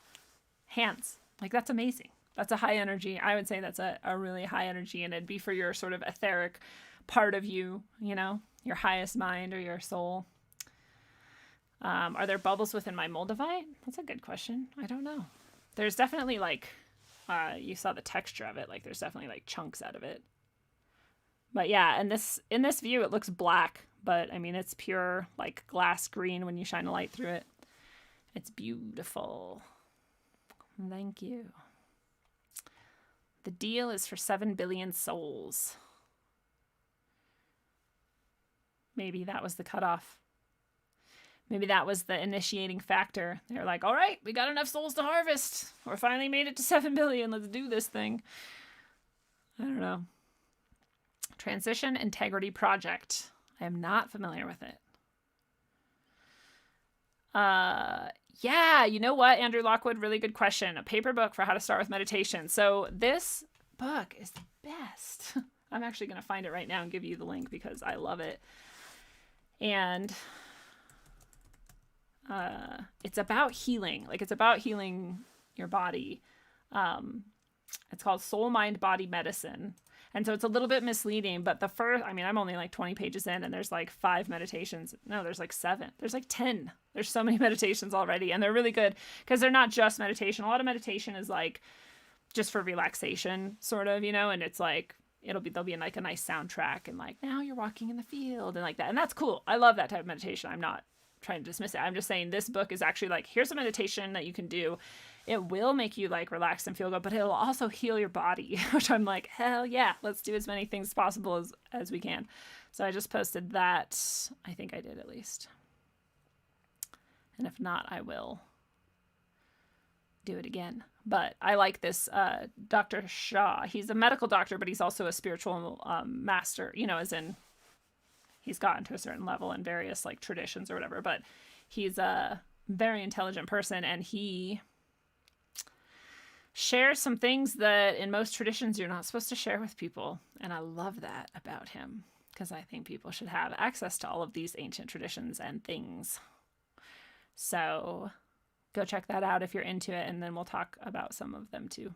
hands. Like, that's amazing. That's a high energy. I would say that's a really high energy, and it'd be for your sort of etheric part of you, your highest mind or your soul. Are there bubbles within my moldavite? That's a good question. I don't know. There's definitely like, you saw the texture of it. Like there's definitely like chunks out of it. But yeah, and in this view, it looks black, but it's pure like glass green when you shine a light through it. It's beautiful. Thank you. The deal is for 7 billion souls. Maybe that was the cutoff. Maybe that was the initiating factor. They're like, all right, we got enough souls to harvest. We're finally made it to 7 billion. Let's do this thing. I don't know. Transition Integrity Project. I am not familiar with it. Yeah, you know what, Andrew Lockwood? Really good question. A paper book for how to start with meditation. So this book is the best. I'm actually going to find it right now and give you the link because I love it. And it's about healing. Like, it's about healing your body. It's called Soul, Mind, Body Medicine. And so it's a little bit misleading, but the first, I'm only like 20 pages in, and there's like 5 meditations. No, there's like 7. There's like 10. There's so many meditations already, and they're really good because they're not just meditation. A lot of meditation is like just for relaxation, sort of, and it's like, there'll be like a nice soundtrack and like, now you're walking in the field and like that. And that's cool. I love that type of meditation. I'm not trying to dismiss it. I'm just saying this book is actually like, here's a meditation that you can do. It will make you like relax and feel good, but it'll also heal your body, which I'm like, hell yeah, let's do as many things as possible as we can. So I just posted that. I think I did at least. And if not, I will do it again. But I like this Dr. Shah. He's a medical doctor, but he's also a spiritual master, as in he's gotten to a certain level in various like traditions or whatever, but he's a very intelligent person, and he shares some things that in most traditions you're not supposed to share with people. And I love that about him, because I think people should have access to all of these ancient traditions and things. So go check that out if you're into it, and then we'll talk about some of them too.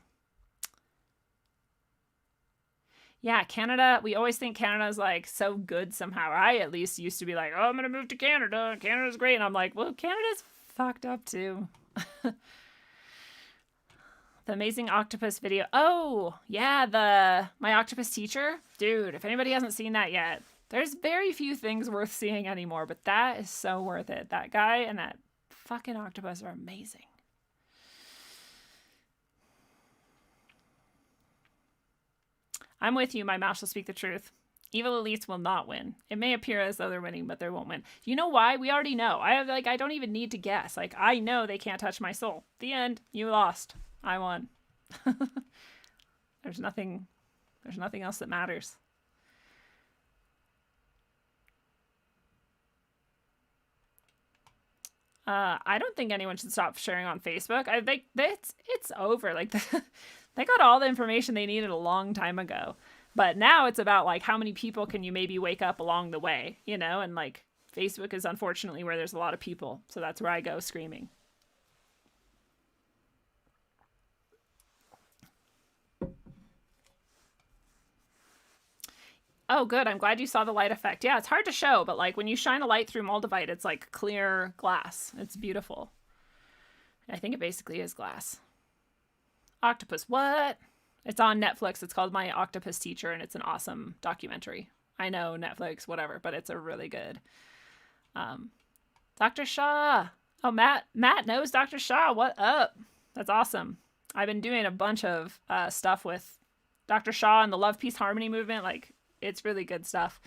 Yeah, Canada, we always think Canada is like so good somehow. I at least used to be like, oh, I'm going to move to Canada. Canada's great. And I'm like, well, Canada's fucked up too. The Amazing Octopus video. Oh, yeah, my octopus teacher. Dude, if anybody hasn't seen that yet, there's very few things worth seeing anymore, but that is so worth it. That guy and that fucking octopus are amazing. I'm with you. My mouth shall speak the truth. Evil elites will not win. It may appear as though they're winning, but they won't win. You know why? We already know. I don't even need to guess. Like, I know they can't touch my soul. The end. You lost. I won. There's nothing else that matters. I don't think anyone should stop sharing on Facebook. I think it's over. Like, they got all the information they needed a long time ago. But now it's about, like, how many people can you maybe wake up along the way, you know? And, like, Facebook is unfortunately where there's a lot of people. So that's where I go screaming. Oh, good. I'm glad you saw the light effect. Yeah, it's hard to show, but like when you shine a light through Moldavite, it's like clear glass. It's beautiful. I think it basically is glass. Octopus, what? It's on Netflix. It's called My Octopus Teacher, and it's an awesome documentary. I know, Netflix, whatever, but it's a really good. Dr. Shaw. Oh, Matt knows Dr. Shaw. What up? That's awesome. I've been doing a bunch of stuff with Dr. Shaw and the Love, Peace, Harmony movement. Like, it's really good stuff.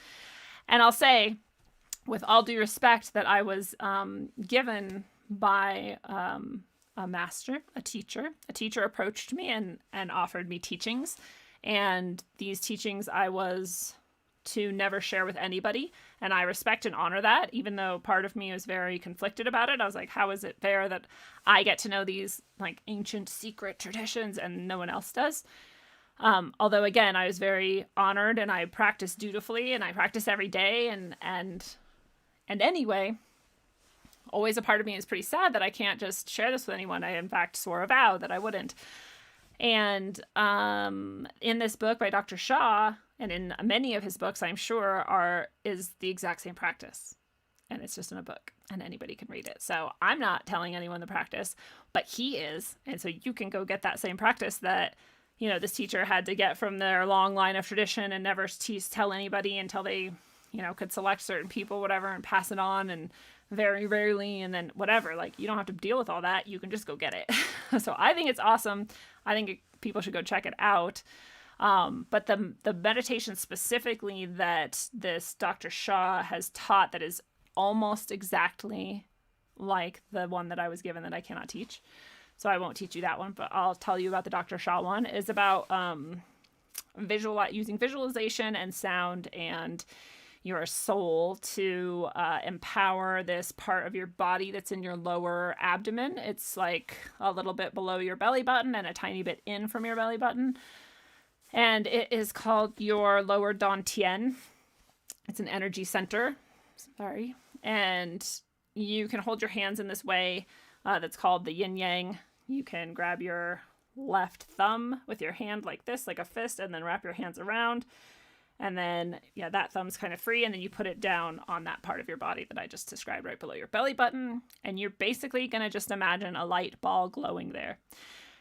And I'll say, with all due respect, that I was given by a master, a teacher. A teacher approached me and offered me teachings. And these teachings I was to never share with anybody. And I respect and honor that, even though part of me was very conflicted about it. I was like, how is it fair that I get to know these like ancient secret traditions and no one else does? Although again, I was very honored, and I practiced dutifully, and I practice every day. And anyway, always a part of me is pretty sad that I can't just share this with anyone. I in fact swore a vow that I wouldn't. And in this book by Dr. Shaw, and in many of his books, I'm sure is the exact same practice. And it's just in a book, and anybody can read it. So I'm not telling anyone the practice, but he is. And so you can go get that same practice that, you know, this teacher had to get from their long line of tradition and never tell anybody until they, you know, could select certain people, whatever, and pass it on, and very rarely, and then whatever. Like, you don't have to deal with all that. You can just go get it. So I think it's awesome. I think people should go check it out. But the meditation specifically that this Dr. Shaw has taught that is almost exactly like the one that I was given that I cannot teach. So I won't teach you that one, but I'll tell you about the Dr. Shaw one. Is about using visualization and sound and your soul to empower this part of your body that's in your lower abdomen. It's like a little bit below your belly button and a tiny bit in from your belly button. And it is called your lower dantian. It's an energy center. Sorry. And you can hold your hands in this way. That's called the yin yang. You can grab your left thumb with your hand like this, like a fist, and then wrap your hands around. And then, yeah, that thumb's kind of free. And then you put it down on that part of your body that I just described right below your belly button. And you're basically going to just imagine a light ball glowing there.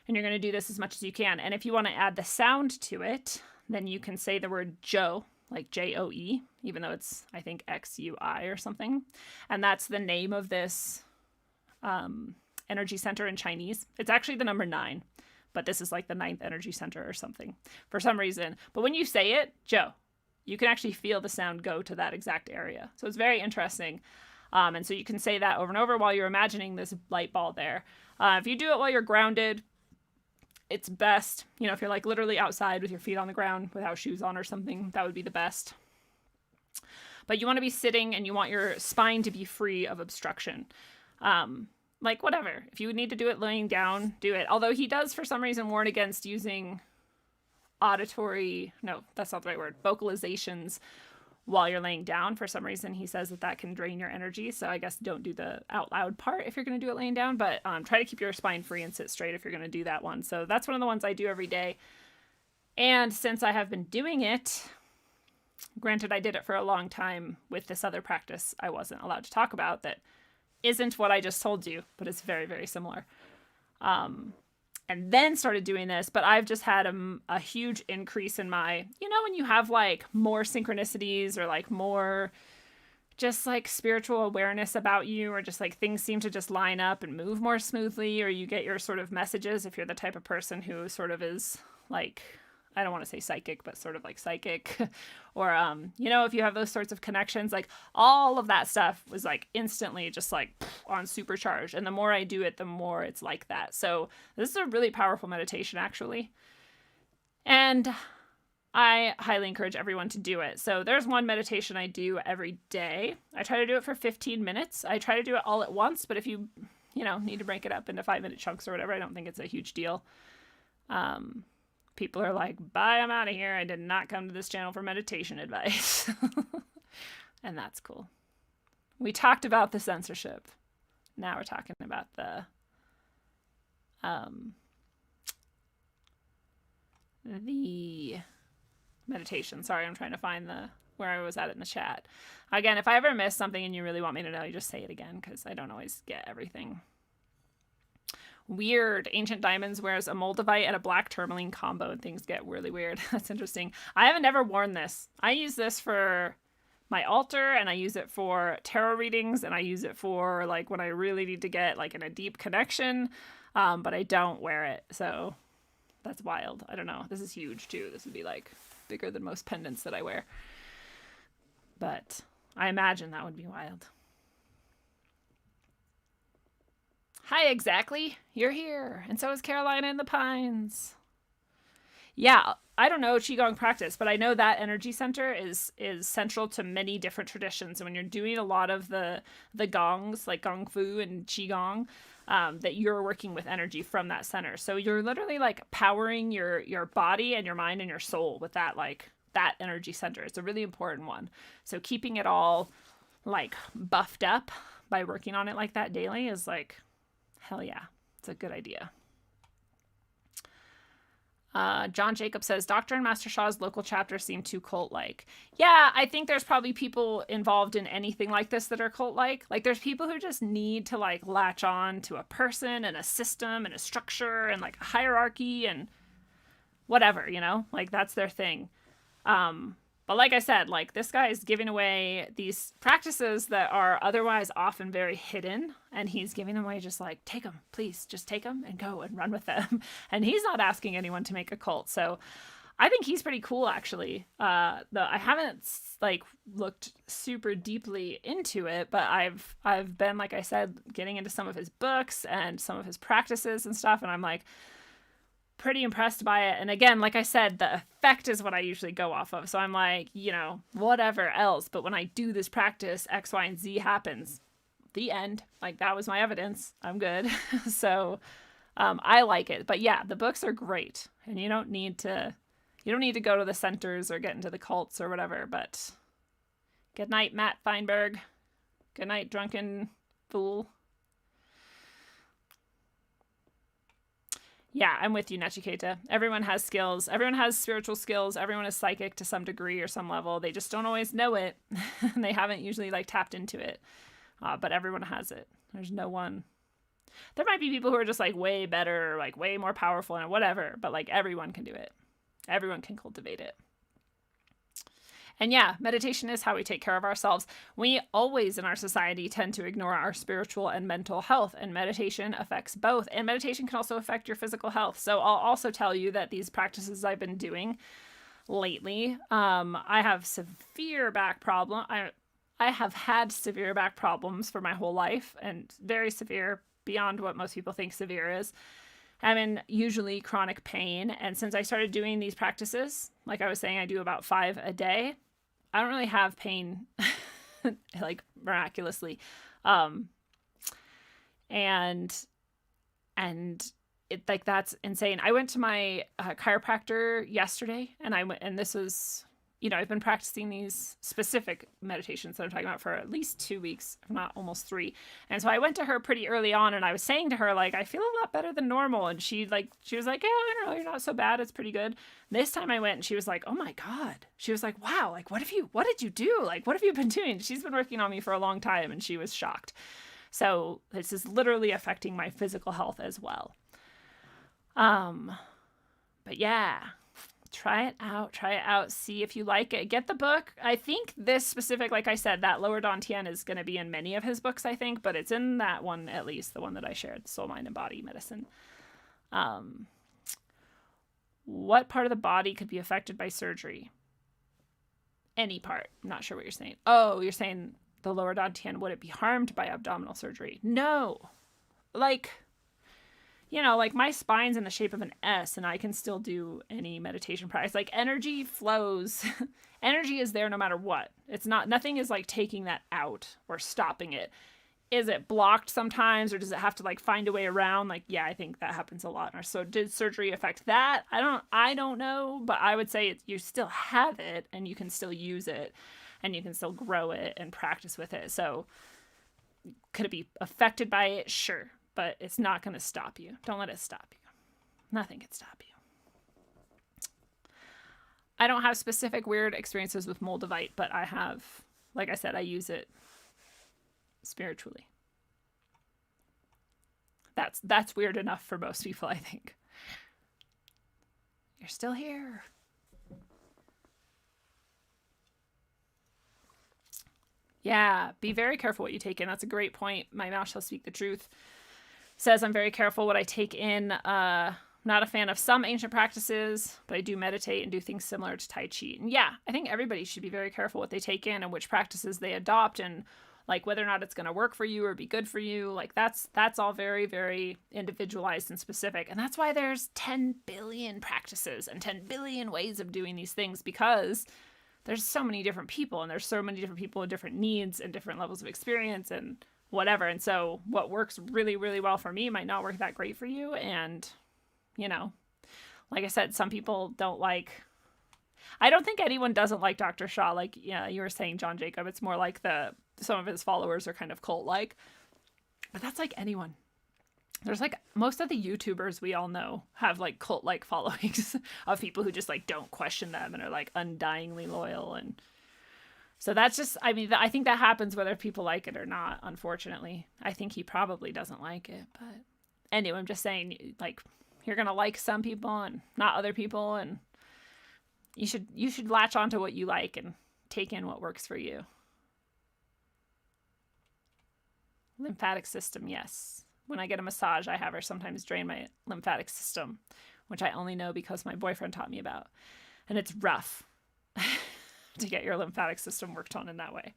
And you're going to do this as much as you can. And if you want to add the sound to it, then you can say the word Joe, like Joe, even though it's, I think, XUI or something. And that's the name of this energy center in Chinese. It's actually the number 9, but this is like the 9th energy center or something for some reason. But when you say it, Joe, you can actually feel the sound go to that exact area. So it's very interesting. And so you can say that over and over while you're imagining this light ball there. If you do it while you're grounded, it's best, you know, if you're like literally outside with your feet on the ground without shoes on or something, that would be the best. But you want to be sitting and you want your spine to be free of obstruction. Like whatever. If you need to do it laying down, do it. Although he does for some reason warn against using vocalizations while you're laying down. For some reason, he says that can drain your energy. So I guess don't do the out loud part if you're going to do it laying down, but try to keep your spine free and sit straight if you're going to do that one. So that's one of the ones I do every day. And since I have been doing it, granted, I did it for a long time with this other practice I wasn't allowed to talk about that isn't what I just told you, but it's very, very similar. And then started doing this, but I've just had a huge increase in my, when you have like more synchronicities or like more just like spiritual awareness about you, or just like things seem to just line up and move more smoothly, or you get your sort of messages if you're the type of person who sort of is like, I don't want to say psychic, but sort of like psychic, or, if you have those sorts of connections, like all of that stuff was like instantly just like on supercharge. And the more I do it, the more it's like that. So this is a really powerful meditation, actually. And I highly encourage everyone to do it. So there's one meditation I do every day. I try to do it for 15 minutes. I try to do it all at once, but if you, need to break it up into 5-minute chunks or whatever, I don't think it's a huge deal. People are like, bye, I'm out of here. I did not come to this channel for meditation advice. And that's cool. We talked about the censorship. Now we're talking about the meditation. Sorry, I'm trying to find where I was at in the chat. Again, if I ever miss something and you really want me to know, you just say it again, because I don't always get everything. Weird. Ancient Diamonds wears a Moldavite and a black tourmaline combo, and things get really weird. That's interesting. I haven't ever worn this. I use this for my altar, and I use it for tarot readings, and I use it for like when I really need to get like in a deep connection, but I don't wear it. So that's wild. I don't know. This is huge too. This would be like bigger than most pendants that I wear. But I imagine that would be wild. Hi, exactly. You're here. And so is Carolina in the Pines. Yeah, I don't know Qigong practice, but I know that energy center is central to many different traditions. And when you're doing a lot of the gongs, like Gong Fu and Qigong, that you're working with energy from that center. So you're literally like powering your body and your mind and your soul with that energy center. It's a really important one. So keeping it all like buffed up by working on it like that daily is like, hell yeah, it's a good idea. John Jacob says, Dr. and Master Sha's local chapter seem too cult-like. Yeah, I think there's probably people involved in anything like this that are cult-like. Like, there's people who just need to, like, latch on to a person and a system and a structure and, like, a hierarchy and whatever, Like, that's their thing. But like I said, like this guy is giving away these practices that are otherwise often very hidden. And he's giving them away just like, take them, please, just take them and go and run with them. And he's not asking anyone to make a cult. So I think he's pretty cool, actually. I haven't like looked super deeply into it, but I've been, like I said, getting into some of his books and some of his practices and stuff. And I'm like, pretty impressed by it. And again, like I said, the effect is what I usually go off of. So I'm like, whatever else. But when I do this practice, X, Y, and Z happens. The end. Like that was my evidence. I'm good. So I like it. But yeah, the books are great. And you don't need to go to the centers or get into the cults or whatever. But good night, Matt Feinberg. Good night, drunken fool. Yeah, I'm with you, Nachiketa. Everyone has skills. Everyone has spiritual skills. Everyone is psychic to some degree or some level. They just don't always know it. And they haven't usually like tapped into it. But everyone has it. There's no one. There might be people who are just like way better, or, like way more powerful and whatever. But like everyone can do it. Everyone can cultivate it. And yeah, meditation is how we take care of ourselves. We always in our society tend to ignore our spiritual and mental health, and meditation affects both. And meditation can also affect your physical health. So I'll also tell you that these practices I've been doing lately, I have severe back problem. I have had severe back problems for my whole life, and very severe beyond what most people think severe is. I'm in usually chronic pain. And since I started doing these practices, like I was saying, I do about 5 a day. I don't really have pain like miraculously. Um, and it, like, that's insane. I went to my chiropractor yesterday, and this was, I've been practicing these specific meditations that I'm talking about for at least 2 weeks, if not almost 3. And so I went to her pretty early on, and I was saying to her, like, I feel a lot better than normal. And she was like, yeah, I don't know, you're not so bad. It's pretty good. This time I went, and she was like, oh my God. She was like, wow, like, what did you do? Like, what have you been doing? She's been working on me for a long time, and she was shocked. So this is literally affecting my physical health as well. But yeah, try it out, see if you like it, get the book. I think this specific, like I said, that Lower Dantian is going to be in many of his books, I think, but it's in that one, at least the one that I shared, Soul, Mind, and Body Medicine. What part of the body could be affected by surgery? Any part. I'm not sure what you're saying. Oh, you're saying the Lower Dantian, would it be harmed by abdominal surgery? No. Like, like my spine's in the shape of an S, and I can still do any meditation practice. Like, energy flows. Energy is there no matter what. Nothing is like taking that out or stopping it. Is it blocked sometimes, or does it have to like find a way around? Like, yeah, I think that happens a lot. So did surgery affect that? I don't know, but I would say you still have it, and you can still use it, and you can still grow it and practice with it. So could it be affected by it? Sure. But it's not going to stop you. Don't let it stop you. Nothing can stop you. I don't have specific weird experiences with Moldavite, but I have, like I said, I use it spiritually. That's weird enough for most people, I think. You're still here. Yeah, be very careful what you take in. That's a great point. My mouth shall speak the truth. Says I'm very careful what I take in. Not a fan of some ancient practices, but I do meditate and do things similar to Tai Chi. And yeah, I think everybody should be very careful what they take in and which practices they adopt, and like whether or not it's going to work for you or be good for you. Like that's all very, very individualized and specific. And that's why there's 10 billion practices and 10 billion ways of doing these things, because there's so many different people, and there's so many different people with different needs and different levels of experience and whatever. And so what works really, really well for me might not work that great for you. And, like I said, some people don't like, I don't think anyone doesn't like Dr. Shaw. Like, yeah, you were saying John Jacob, it's more like some of his followers are kind of cult-like, but that's like anyone. There's like most of the YouTubers we all know have like cult-like followings of people who just like don't question them and are like undyingly loyal. And so that's just, I mean, I think that happens whether people like it or not, unfortunately. I think he probably doesn't like it. But anyway, I'm just saying, like, you're going to like some people and not other people. And you should latch onto what you like and take in what works for you. Lymphatic system, yes. When I get a massage, I have her sometimes drain my lymphatic system, which I only know because my boyfriend taught me about. And it's rough. To get your lymphatic system worked on in that way.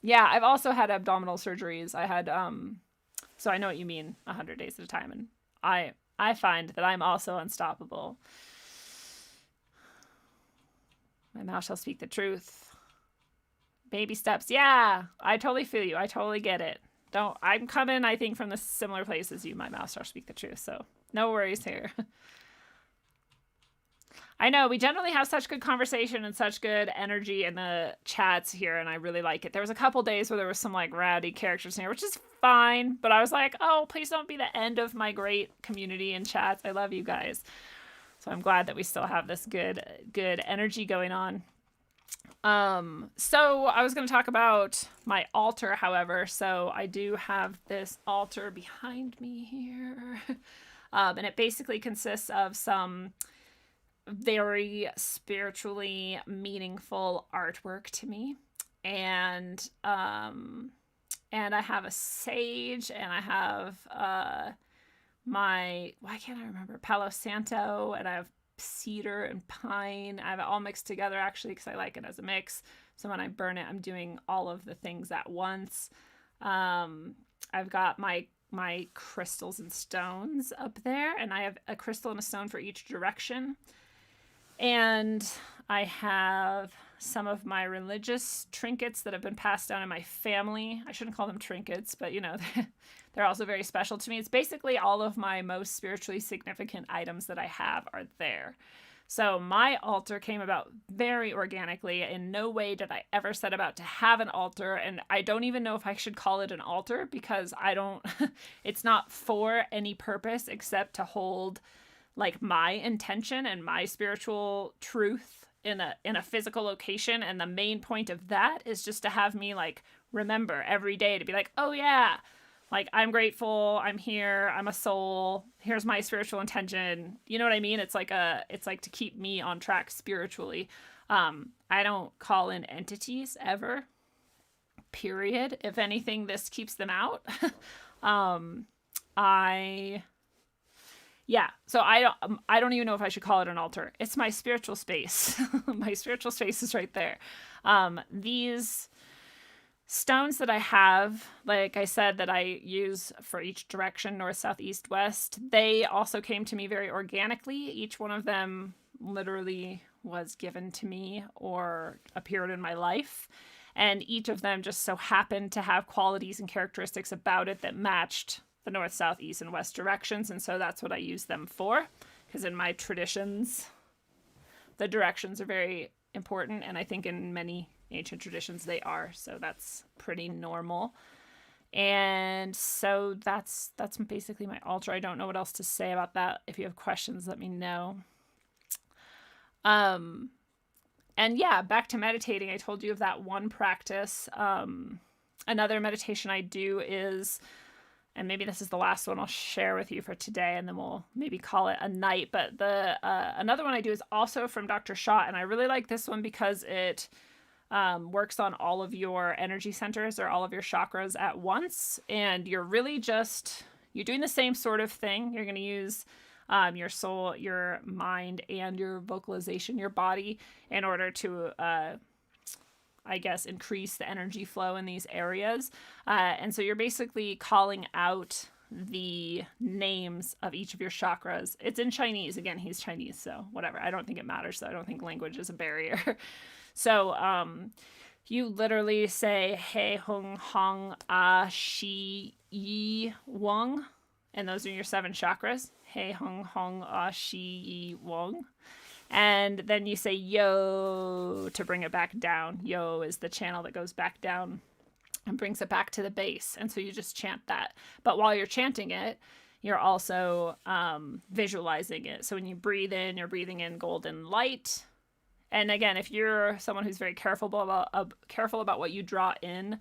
Yeah, I've also had abdominal surgeries. I had, so I know what you mean, 100 days at a time. And I find that I'm also unstoppable. My mouth shall speak the truth. Baby steps. Yeah, I totally feel you. I totally get it. I'm coming, I think, from the similar place as you. My mouth shall speak the truth. So no worries here. I know, we generally have such good conversation and such good energy in the chats here, and I really like it. There was a couple days where there was some like rowdy characters in here, which is fine, but I was like, oh, please don't be the end of my great community and chats. I love you guys. So I'm glad that we still have this good energy going on. So I was going to talk about my altar, however. So I do have this altar behind me here. And it basically consists of some very spiritually meaningful artwork to me, and I have a sage, and I have why can't I remember, Palo Santo, and I have cedar and pine. I have it all mixed together, actually, because I like it as a mix. So when I burn it, I'm doing all of the things at once. I've got my crystals and stones up there, and I have a crystal and a stone for each direction. And I have some of my religious trinkets that have been passed down in my family. I shouldn't call them trinkets, but they're also very special to me. It's basically all of my most spiritually significant items that I have are there. So my altar came about very organically. In no way did I ever set about to have an altar. And I don't even know if I should call it an altar, because it's not for any purpose except to hold like my intention and my spiritual truth in a physical location. And the main point of that is just to have me like remember every day to be like, oh yeah, like, I'm grateful, I'm here, I'm a soul, here's my spiritual intention. You know what I mean? It's like to keep me on track spiritually. I don't call in entities ever, period. If anything, this keeps them out. So I don't even know if I should call it an altar. It's my spiritual space. My spiritual space is right there. These stones that I have, like I said, that I use for each direction, north, south, east, west, they also came to me very organically. Each one of them literally was given to me or appeared in my life. And each of them just so happened to have qualities and characteristics about it that matched the north, south, east, and west directions. And so that's what I use them for, because in my traditions, the directions are very important. And I think in many ancient traditions they are, so that's pretty normal. And so that's basically my altar. I don't know what else to say about that. If you have questions, let me know. And yeah, back to meditating. I told you of that one practice. Another meditation I do is, and maybe this is the last one I'll share with you for today, and then we'll maybe call it a night. But another one I do is also from Dr. Shah, and I really like this one because it works on all of your energy centers or all of your chakras at once. And you're really you're doing the same sort of thing. You're going to use your soul, your mind, and your vocalization, your body, in order to, increase the energy flow in these areas. And so you're basically calling out the names of each of your chakras. It's in Chinese. Again, he's Chinese, so whatever. I don't think it matters. So I don't think language is a barrier. So you literally say He Hung Hong Ah Shi Yi Wong, and those are your 7 chakras. He Hung Hong Ah Shi Yi Wong. And then you say Yo to bring it back down. Yo is the channel that goes back down and brings it back to the base. And so you just chant that. But while you're chanting it, you're also visualizing it. So when you breathe in, you're breathing in golden light. And again, if you're someone who's very careful about what you draw in,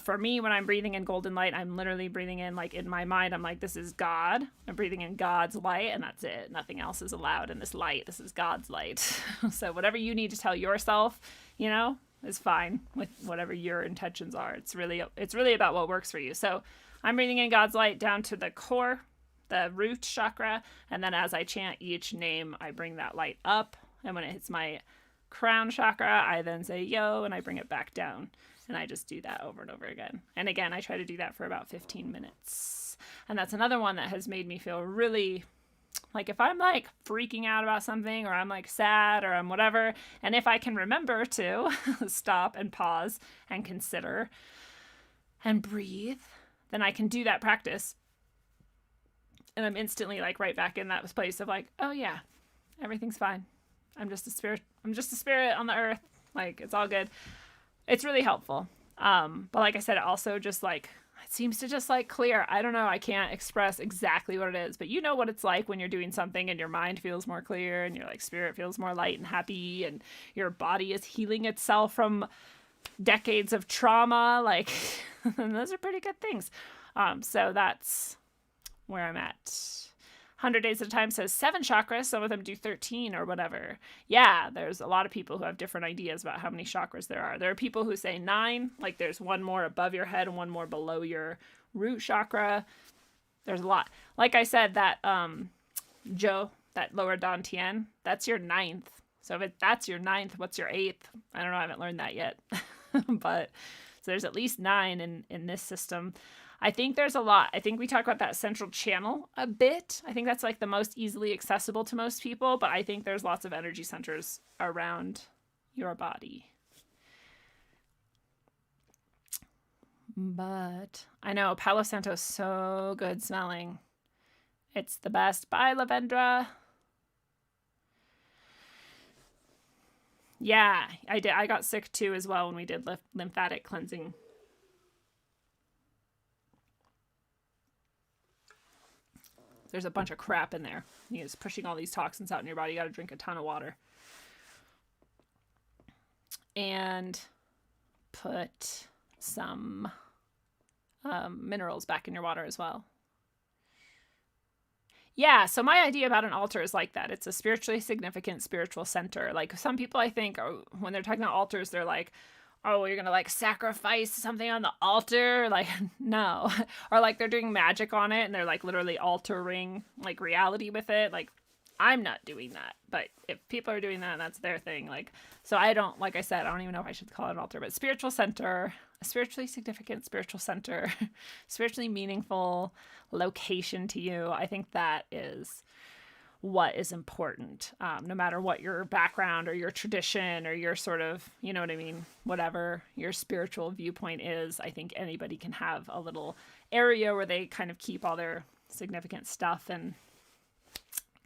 for me, when I'm breathing in golden light, I'm literally breathing in, like in my mind, I'm like, this is God. I'm breathing in God's light, and that's it. Nothing else is allowed in this light. This is God's light. So whatever you need to tell yourself, is fine with whatever your intentions are. It's really about what works for you. So I'm breathing in God's light down to the core, the root chakra, and then as I chant each name, I bring that light up. And when it hits my crown chakra, I then say Yo, and I bring it back down. And I just do that over and over again. And again, I try to do that for about 15 minutes. And that's another one that has made me feel really, like if I'm like freaking out about something, or I'm like sad, or I'm whatever, and if I can remember to stop and pause and consider and breathe, then I can do that practice. And I'm instantly like right back in that place of like, oh yeah, everything's fine. I'm just a spirit on the earth. Like, it's all good. It's really helpful. But like I said, it also just like, it seems to just like clear. I don't know. I can't express exactly what it is, but you know what it's like when you're doing something and your mind feels more clear and your like spirit feels more light and happy, and your body is healing itself from decades of trauma. Like, and those are pretty good things. So that's where I'm at. 100 days at a time says 7 chakras. Some of them do 13 or whatever. Yeah, there's a lot of people who have different ideas about how many chakras there are. There are people who say 9, like there's one more above your head and one more below your root chakra. There's a lot. Like I said, that Zhou, that lower dantian, that's your 9th. So if that's your 9th, what's your 8th? I don't know. I haven't learned that yet. But so there's at least 9 in this system. I think there's a lot. I think we talk about that central channel a bit. I think that's like the most easily accessible to most people, but I think there's lots of energy centers around your body. But I know Palo Santo is so good smelling. It's the best. Bye, Lavendra. Yeah, I did. I got sick too as well when we did lymphatic cleansing. There's a bunch of crap in there. It's pushing all these toxins out in your body. You got to drink a ton of water. And put some minerals back in your water as well. Yeah, so my idea about an altar is like that. It's a spiritually significant spiritual center. Like some people, I think, when they're talking about altars, they're like, oh, you're going to like sacrifice something on the altar? Like, no. Or like they're doing magic on it and they're like literally altering like reality with it. Like, I'm not doing that. But if people are doing that, that's their thing. Like, so I don't, like I said, I don't even know if I should call it an altar, but spiritual center, a spiritually significant spiritual center, spiritually meaningful location to you. I think that is what is important, no matter what your background or your tradition or your sort of, you know what I mean, whatever your spiritual viewpoint is. I think anybody can have a little area where they kind of keep all their significant stuff and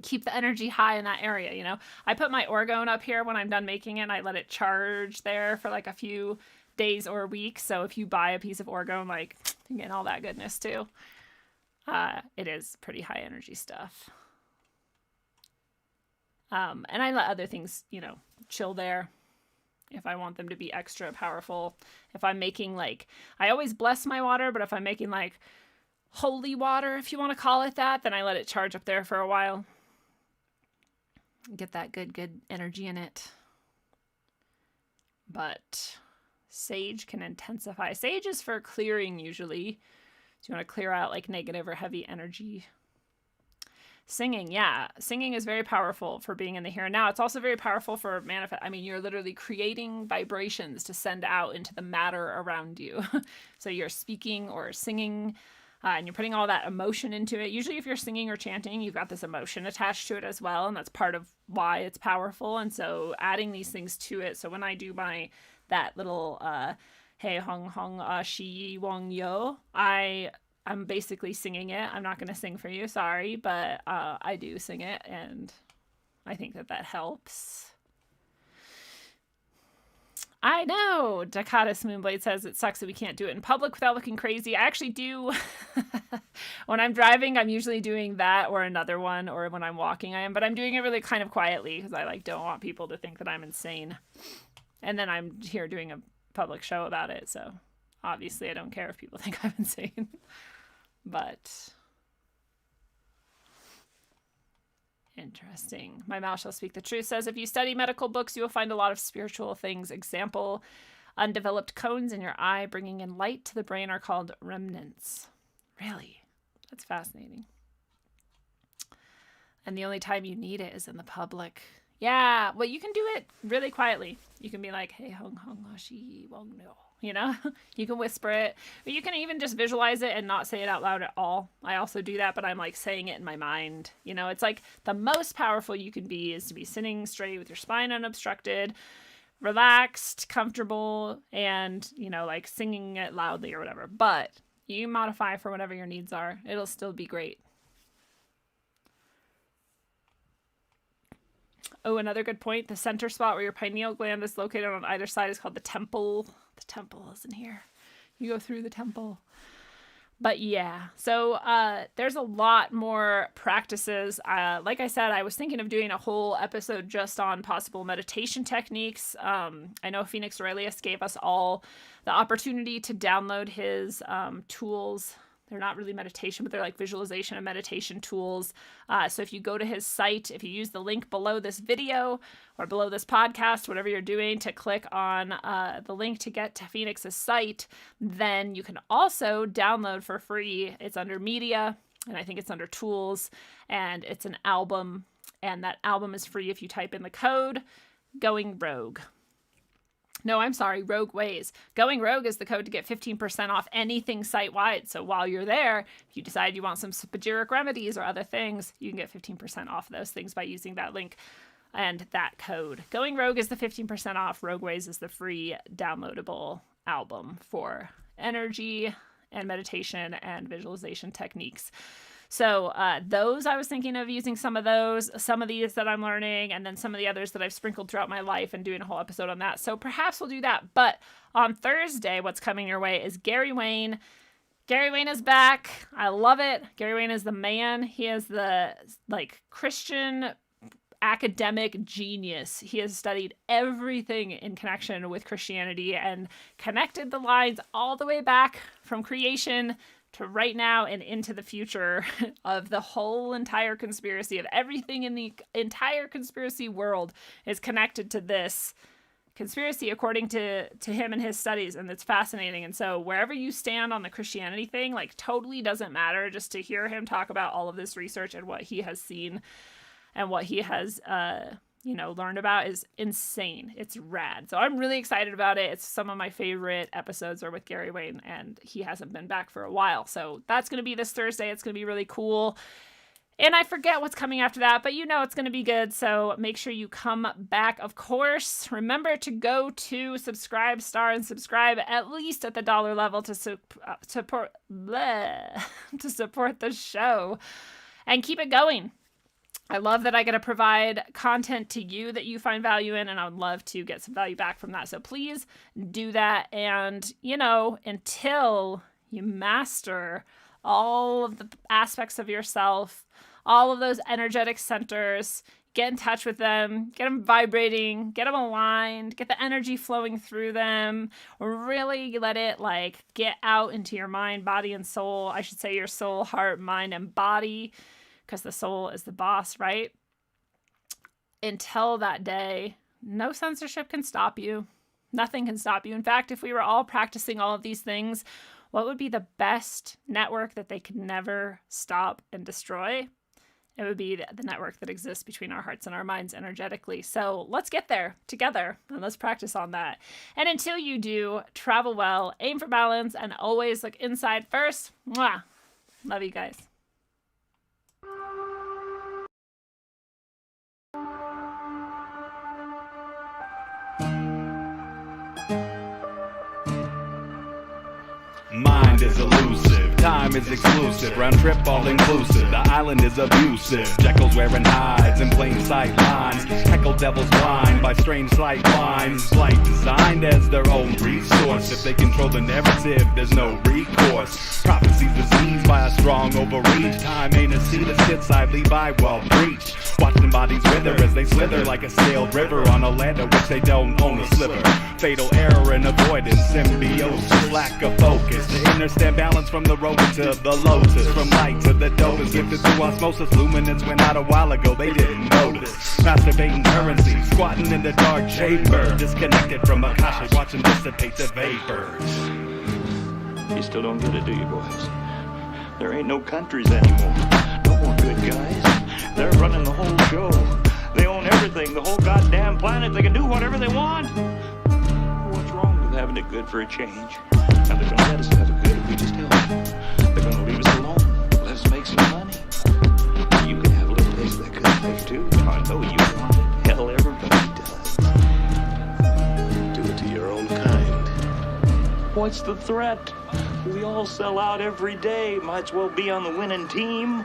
keep the energy high in that area. You know, I put my orgone up here when I'm done making it and I let it charge there for like a few days or weeks. So if you buy a piece of orgone, like you get all that goodness too. It is pretty high energy stuff. And I let other things, you know, chill there if I want them to be extra powerful. If I'm making like, I always bless my water, but if I'm making like holy water, if you want to call it that, then I let it charge up there for a while. Get that good energy in it. But sage can intensify. Sage is for clearing usually. So you want to clear out like negative or heavy energy. Singing, yeah. Singing is very powerful for being in the here and now. It's also very powerful for manifest. I mean, you're literally creating vibrations to send out into the matter around you. So you're speaking or singing, and you're putting all that emotion into it. Usually if you're singing or chanting, you've got this emotion attached to it as well, and that's part of why it's powerful. And so adding these things to it. So when I do that little hey hong hong shi wong yo, I'm basically singing it. I'm not going to sing for you, sorry, but I do sing it, and I think that helps. I know, Dakatis Moonblade says it sucks that we can't do it in public without looking crazy. I actually do. When I'm driving, I'm usually doing that or another one, or when I'm walking I am, but I'm doing it really kind of quietly because I like don't want people to think that I'm insane. And then I'm here doing a public show about it, so obviously I don't care if people think I'm insane. But interesting. My mouth shall speak the truth says, if you study medical books, you will find a lot of spiritual things. Example, undeveloped cones in your eye bringing in light to the brain are called remnants. Really? That's fascinating. And the only time you need it is in the public. Yeah, well, you can do it really quietly. You can be like, hey, hong hong shi wong no. You know, you can whisper it, or you can even just visualize it and not say it out loud at all. I also do that, but I'm like saying it in my mind. You know, it's like the most powerful you can be is to be sitting straight with your spine unobstructed, relaxed, comfortable, and, you know, like singing it loudly or whatever. But you modify for whatever your needs are. It'll still be great. Oh, another good point. The center spot where your pineal gland is located on either side is called the temple. The temple is in here. You go through the temple. But yeah, so there's a lot more practices. Like I said, I was thinking of doing a whole episode just on possible meditation techniques. I know Phoenix Aurelius gave us all the opportunity to download his tools. They're not really meditation, but they're like visualization and meditation tools. So if you go to his site, if you use the link below this video or below this podcast, whatever you're doing, to click on the link to get to Phoenix's site, then you can also download for free. It's under media, and I think it's under tools, and it's an album. And that album is free if you type in the code Going Rogue. No, I'm sorry, Rogueways. Going Rogue is the code to get 15% off anything site-wide. So while you're there, if you decide you want some spagyric remedies or other things, you can get 15% off those things by using that link and that code. Going Rogue is the 15% off. Rogueways is the free downloadable album for energy and meditation and visualization techniques. So those, I was thinking of using some of those, some of these that I'm learning, and then some of the others that I've sprinkled throughout my life and doing a whole episode on that. So perhaps we'll do that. But on Thursday, what's coming your way is Gary Wayne. Gary Wayne is back. I love it. Gary Wayne is the man. He is the Christian academic genius. He has studied everything in connection with Christianity and connected the lines all the way back from creation to right now and into the future of the whole entire conspiracy, of everything in the entire conspiracy world is connected to this conspiracy according to him and his studies, and it's fascinating. And so wherever you stand on the Christianity thing, totally doesn't matter. Just to hear him talk about all of this research and what he has seen and what he has learned about is insane. It's rad. So I'm really excited about it. It's some of my favorite episodes are with Gary Wayne, and he hasn't been back for a while. So that's going to be this Thursday. It's going to be really cool. And I forget what's coming after that, but it's going to be good. So make sure you come back. Of course, remember to go to Subscribestar and subscribe at least at the $1 level to support the show and keep it going. I love that I get to provide content to you that you find value in, and I would love to get some value back from that. So please do that. And, until you master all of the aspects of yourself, all of those energetic centers, get in touch with them, get them vibrating, get them aligned, get the energy flowing through them, really let it get out into your mind, body, and soul. I should say your soul, heart, mind, and body, because the soul is the boss, right? Until that day, no censorship can stop you. Nothing can stop you. In fact, if we were all practicing all of these things, what would be the best network that they could never stop and destroy? It would be the network that exists between our hearts and our minds energetically. So let's get there together and let's practice on that. And until you do, travel well, aim for balance, and always look inside first. Mwah! Love you guys. Mind is elusive, time is exclusive, round trip all inclusive, the island is abusive. Jekyll's wearing hides in plain sight lines, heckle devils blind by strange slight lines. Light designed as their own resource, if they control the narrative there's no recourse. Prophecies diseased by a strong overreach, time ain't a seat that sits idly by while preach. Watching bodies wither as they slither like a sailed river on a land of which they don't own a sliver. Fatal error and avoidance, symbiosis, lack of focus. To understand balance from the road to the lotus, from light to the dopest, lifted through osmosis. Luminance went out a while ago, they didn't notice. Masturbating currency, squatting in the dark chamber, disconnected from Akasha, watching dissipate the vapors. You still don't get it, do you, boys? There ain't no countries anymore. No more good guys. They're running the whole show. They own everything, the whole goddamn planet. They can do whatever they want. What's wrong with having it good for a change? And they're gonna let us have it good if we just help them. They're gonna leave us alone, let us make some money. You can have a little taste of that good life too. I know you want it. Hell, everybody does. Do it to your own kind. What's the threat? We all sell out every day. Might as well be on the winning team.